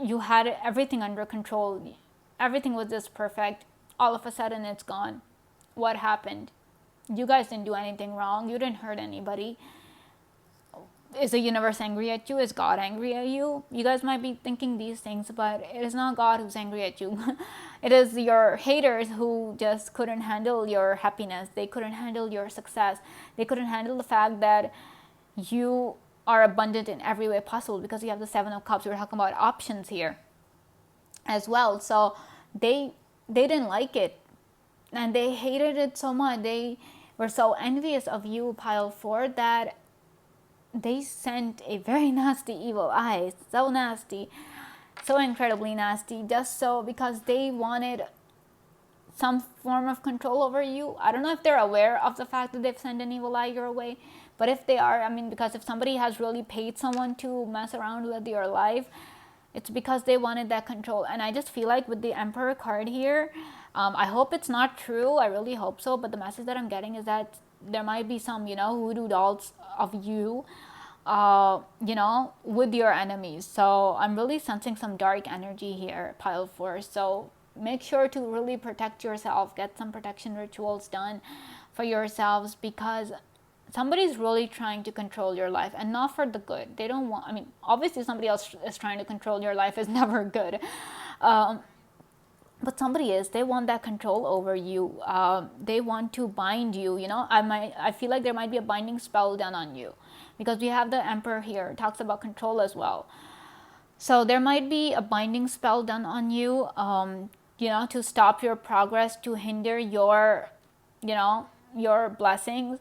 [SPEAKER 1] you had everything under control. Everything was just perfect. All of a sudden, it's gone. What happened? You guys didn't do anything wrong. You didn't hurt anybody. Is the universe angry at you? Is God angry at you? You guys might be thinking these things, but it is not God who's angry at you. It is your haters who just couldn't handle your happiness. They couldn't handle your success. They couldn't handle the fact that you are abundant in every way possible, because you have the Seven of Cups. We're talking about options here as well. So they didn't like it, and they hated it so much. They were so envious of you, pile 4, that they sent a very nasty evil eye. So nasty, so incredibly nasty, just so because they wanted some form of control over you. I don't know if they're aware of the fact that they've sent an evil eye your way, but if they are, because if somebody has really paid someone to mess around with your life, it's because they wanted that control. And I just feel like with the Emperor card here, I hope it's not true. I really hope so. But the message that I'm getting is that there might be some, voodoo dolls of you, with your enemies. So I'm really sensing some dark energy here, pile 4. So make sure to really protect yourself. Get some protection rituals done for yourselves, because somebody's really trying to control your life, and not for the good. They don't want, obviously somebody else is trying to control your life, is never good. But somebody is, they want that control over you. They want to bind you, I feel like there might be a binding spell done on you, because we have the Emperor here. It talks about control as well. So there might be a binding spell done on you, to stop your progress, to hinder your blessings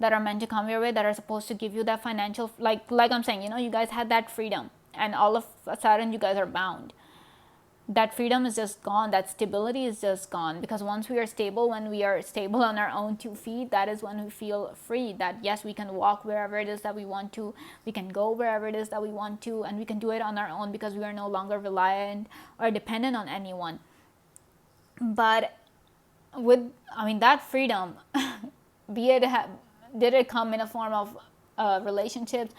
[SPEAKER 1] that are meant to come your way, that are supposed to give you that financial, like I'm saying, you guys had that freedom, and all of a sudden you guys are bound. That freedom is just gone. That stability is just gone, because once we are stable, when we are stable on our own 2 feet, that is when we feel free, that yes, we can walk wherever it is that we want to, we can go wherever it is that we want to, and we can do it on our own, because we are no longer reliant or dependent on anyone. But with, that freedom, did it come in a form of relationships?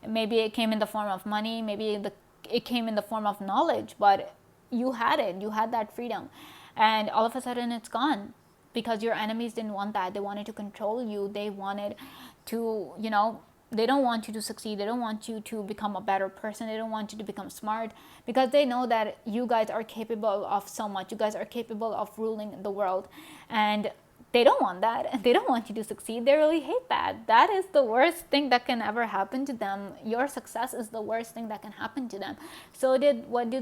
[SPEAKER 1] Maybe it came in the form of money. Maybe it came in the form of knowledge. But you had it. You had that freedom, and all of a sudden it's gone, because your enemies didn't want that. They wanted to control you. They wanted to, they don't want you to succeed. They don't want you to become a better person. They don't want you to become smart, because they know that you guys are capable of so much. You guys are capable of ruling the world, and they don't want that. They don't want you to succeed. They really hate that. That is the worst thing that can ever happen to them. Your success is the worst thing that can happen to them. So what do?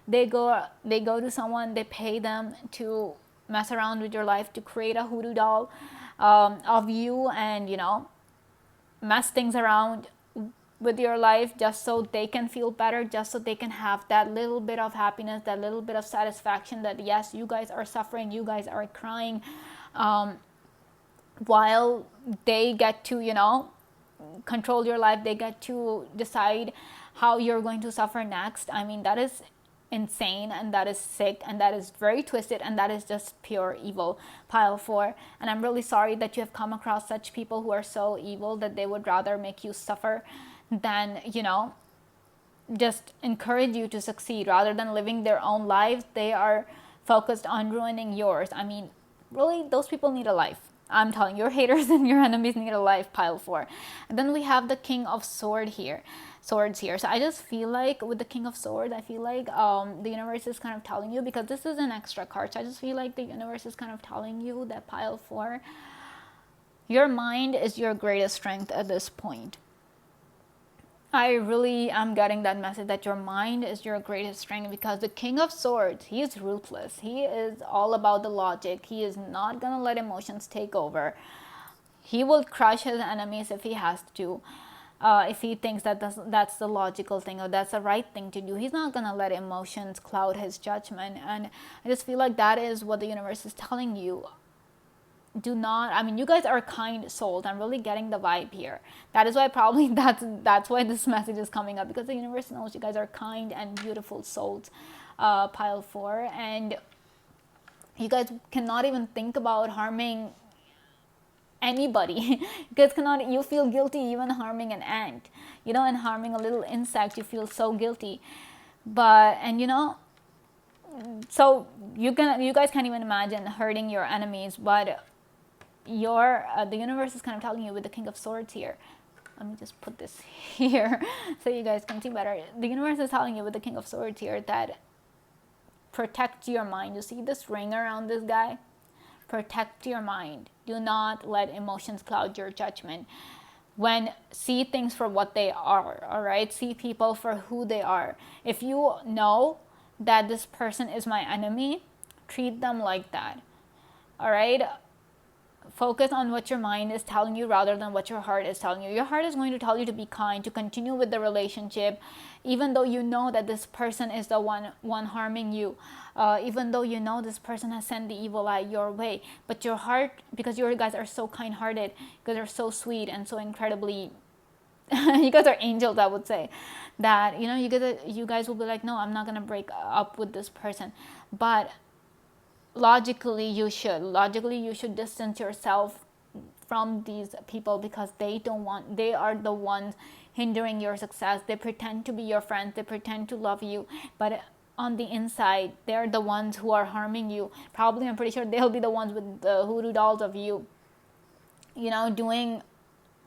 [SPEAKER 1] They go to someone, they pay them to mess around with your life, to create a hoodoo doll of you, and mess things around with your life just so they can feel better, just so they can have that little bit of happiness, that little bit of satisfaction that yes, you guys are suffering, you guys are crying, while they get to, you know, control your life, they get to decide how you're going to suffer next. I mean, that is insane, and that is sick, and that is very twisted, and that is just pure evil, pile 4. And I'm really sorry that you have come across such people who are so evil that they would rather make you suffer than, you know, just encourage you to succeed. Rather than living their own lives, they are focused on ruining yours. I mean, really, those people need a life. I'm telling you, your haters and your enemies need a life, pile 4. And then we have the King of Swords here. So I just feel like with the King of Swords, I feel like the universe is kind of telling you, because this is an extra card, so I just feel like the universe is kind of telling you that pile 4, your mind is your greatest strength at this point. I really am getting that message that your mind is your greatest strength, because the King of Swords, he is ruthless. He is all about the logic. He is not going to let emotions take over. He will crush his enemies if he has to. If he thinks that that's the logical thing or that's the right thing to do, he's not going to let emotions cloud his judgment. And I just feel like that is what the universe is telling you. Do not, I mean, you guys are kind souls. I'm really getting the vibe here. That is why probably that's why this message is coming up, because the universe knows you guys are kind and beautiful souls, pile 4. And you guys cannot even think about harming anybody. You guys cannot, you feel guilty even harming an ant, you know, and harming a little insect. You feel so guilty. But, and you know, so you guys can't even imagine hurting your enemies, but the universe is kind of telling you with the King of Swords here. Let me just put this here so you guys can see better. The universe is telling you with the King of Swords here that protect your mind. You see this ring around this guy? Protect your mind. Do not let emotions cloud your judgment. See things for what they are, all right? See people for who they are. If you know that this person is my enemy, treat them like that, all right? Focus on what your mind is telling you rather than what your heart is telling you. Your heart is going to tell you to be kind, to continue with the relationship, even though you know that this person is the one harming you, even though you know this person has sent the evil eye your way. But your heart, because you guys are so kind-hearted, you guys are so sweet and so incredibly you guys are angels, I would say, that, you know, you guys will be like, no, I'm not gonna break up with this person. But logically you should distance yourself from these people, because they are the ones hindering your success. They pretend to be your friends, they pretend to love you, but on the inside they're the ones who are harming you. Probably, I'm pretty sure they'll be the ones with the hoodoo dolls of you, you know, doing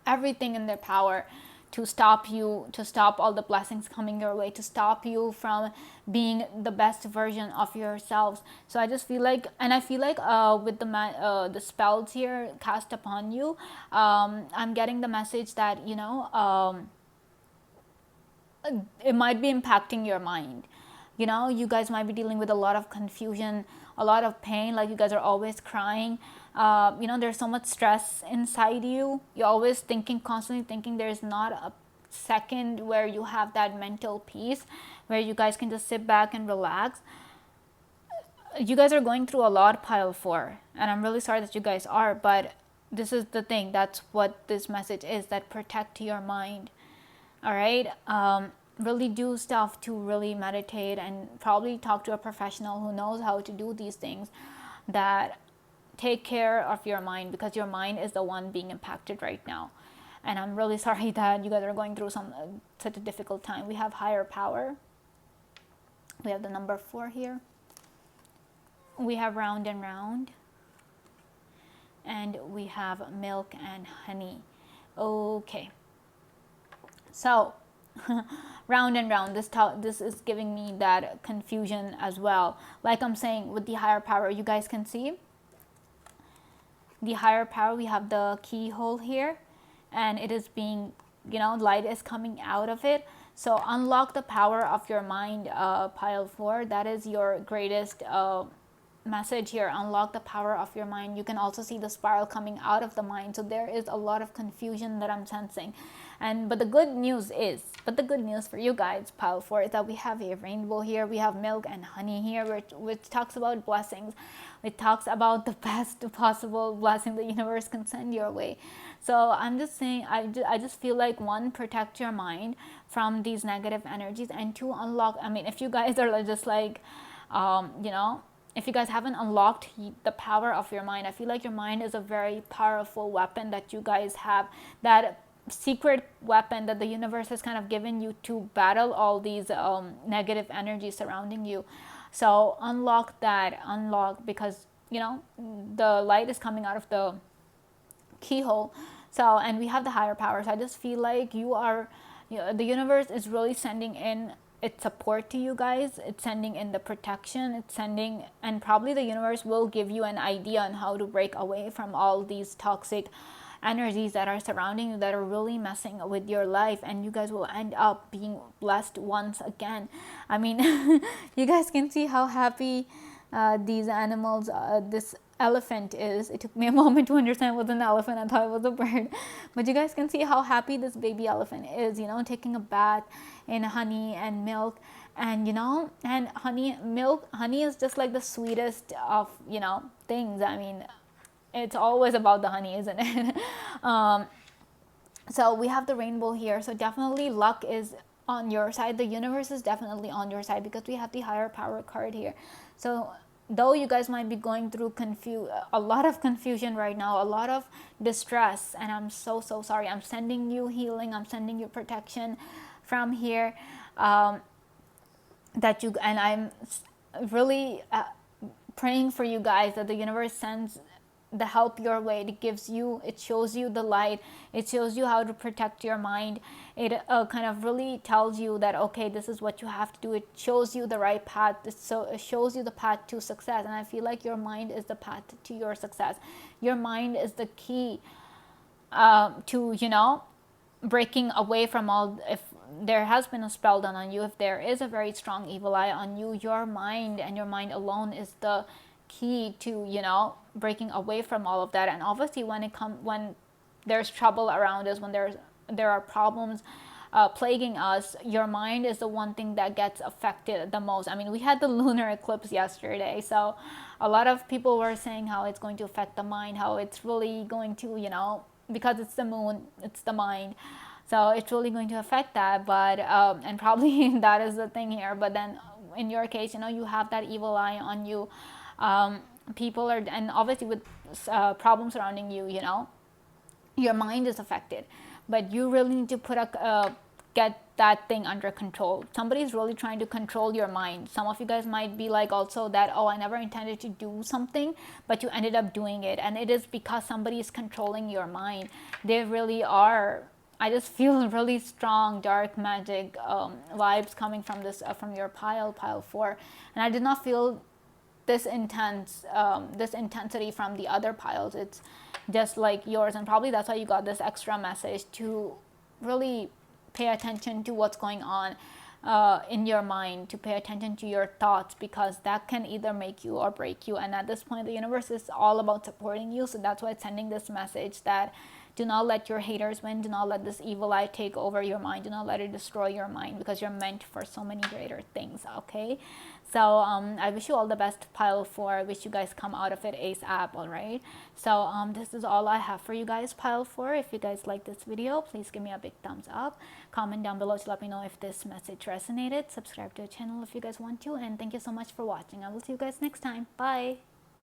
[SPEAKER 1] everything in their power to stop you, to stop all the blessings coming your way, to stop you from being the best version of yourselves. So I just feel like, and I feel like with the spells here cast upon you, I'm getting the message that, you know, it might be impacting your mind. You know, you guys might be dealing with a lot of confusion, a lot of pain, like you guys are always crying. You know, there's so much stress inside you. You're always thinking, constantly thinking. There's not a second where you have that mental peace, where you guys can just sit back and relax. You guys are going through a lot, pile 4, and I'm really sorry that you guys are, but this is the thing. That's what this message is, that protect your mind. All right. Really do stuff to really meditate, and probably talk to a professional who knows how to do these things, that take care of your mind, because your mind is the one being impacted right now. And I'm really sorry that you guys are going through such a difficult time. We have higher power. We have the number 4 here. We have round and round. And we have milk and honey. Okay. So round and round, this is giving me that confusion as well. Like I'm saying, with the higher power, you guys can see the higher power. We have the keyhole here, and it is being, you know, light is coming out of it. So unlock the power of your mind, pile 4. That is your greatest message here, unlock the power of your mind. You can also see the spiral coming out of the mind. So there is a lot of confusion that I'm sensing. But the good news for you guys, pile 4, is that we have a rainbow here, we have milk and honey here, which talks about blessings. It talks about the best possible blessing the universe can send your way. So I'm just saying, I just feel like, one, protect your mind from these negative energies, and two, unlock. I mean, if you guys are just like, if you guys haven't unlocked the power of your mind, I feel like your mind is a very powerful weapon that you guys have, that secret weapon that the universe has kind of given you to battle all these negative energies surrounding you. So unlock that, because the light is coming out of the keyhole. So, and we have the higher powers. I just feel like the universe is really sending in its support to you guys. It's sending in the protection. It's sending, and probably the universe will give you an idea on how to break away from all these toxic energies that are surrounding you, that are really messing with your life, and you guys will end up being blessed once again. I mean, you guys can see how happy these animals, this elephant is. It took me a moment to understand it was an elephant. I thought it was a bird. But you guys can see how happy this baby elephant is, taking a bath in honey and milk. And and honey is just like the sweetest of things. I mean, it's always about the honey, isn't it? So we have the rainbow here. So definitely luck is on your side. The universe is definitely on your side, because we have the higher power card here. So though you guys might be going through a lot of confusion right now, a lot of distress, and I'm so sorry, I'm sending you healing, I'm sending you protection from here, and I'm really praying for you guys that the universe sends the help your way. It shows you the light. It shows you how to protect your mind. It kind of really tells you that, okay, this is what you have to do. It shows you the right path. It shows you the path to success. And I feel like your mind is the path to your success. Your mind is the key to breaking away from all. If there has been a spell done on you, if there is a very strong evil eye on you, your mind, and your mind alone, is the key to breaking away from all of that. And obviously when there's trouble around us, when there are problems plaguing us, your mind is the one thing that gets affected the most. I mean, we had the lunar eclipse yesterday, so a lot of people were saying how it's going to affect the mind, how it's really going to because it's the moon, it's the mind, so it's really going to affect that. But and probably that is the thing here. But then in your case, you have that evil eye on you. People are, and obviously with problems surrounding you, your mind is affected, but you really need to get that thing under control. Somebody's really trying to control your mind. Some of you guys might be like also that, oh, I never intended to do something, but you ended up doing it, and it is because somebody is controlling your mind. They really are. I just feel really strong dark magic vibes coming from this from your pile 4, and I did not feel this intensity from the other piles. It's just like yours, and probably that's why you got this extra message to really pay attention to what's going on in your mind, to pay attention to your thoughts, because that can either make you or break you. And at this point, the universe is all about supporting you. So that's why it's sending this message that do not let your haters win. Do not let this evil eye take over your mind. Do not let it destroy your mind, because you're meant for so many greater things. Okay, so I wish you all the best, pile 4. I wish you guys come out of it ASAP. All right, so this is all I have for you guys, pile 4. If you guys like this video, please give me a big thumbs up. Comment down below to let me know if this message resonated. Subscribe to the channel if you guys want to, and thank you so much for watching. I will see you guys next time. Bye.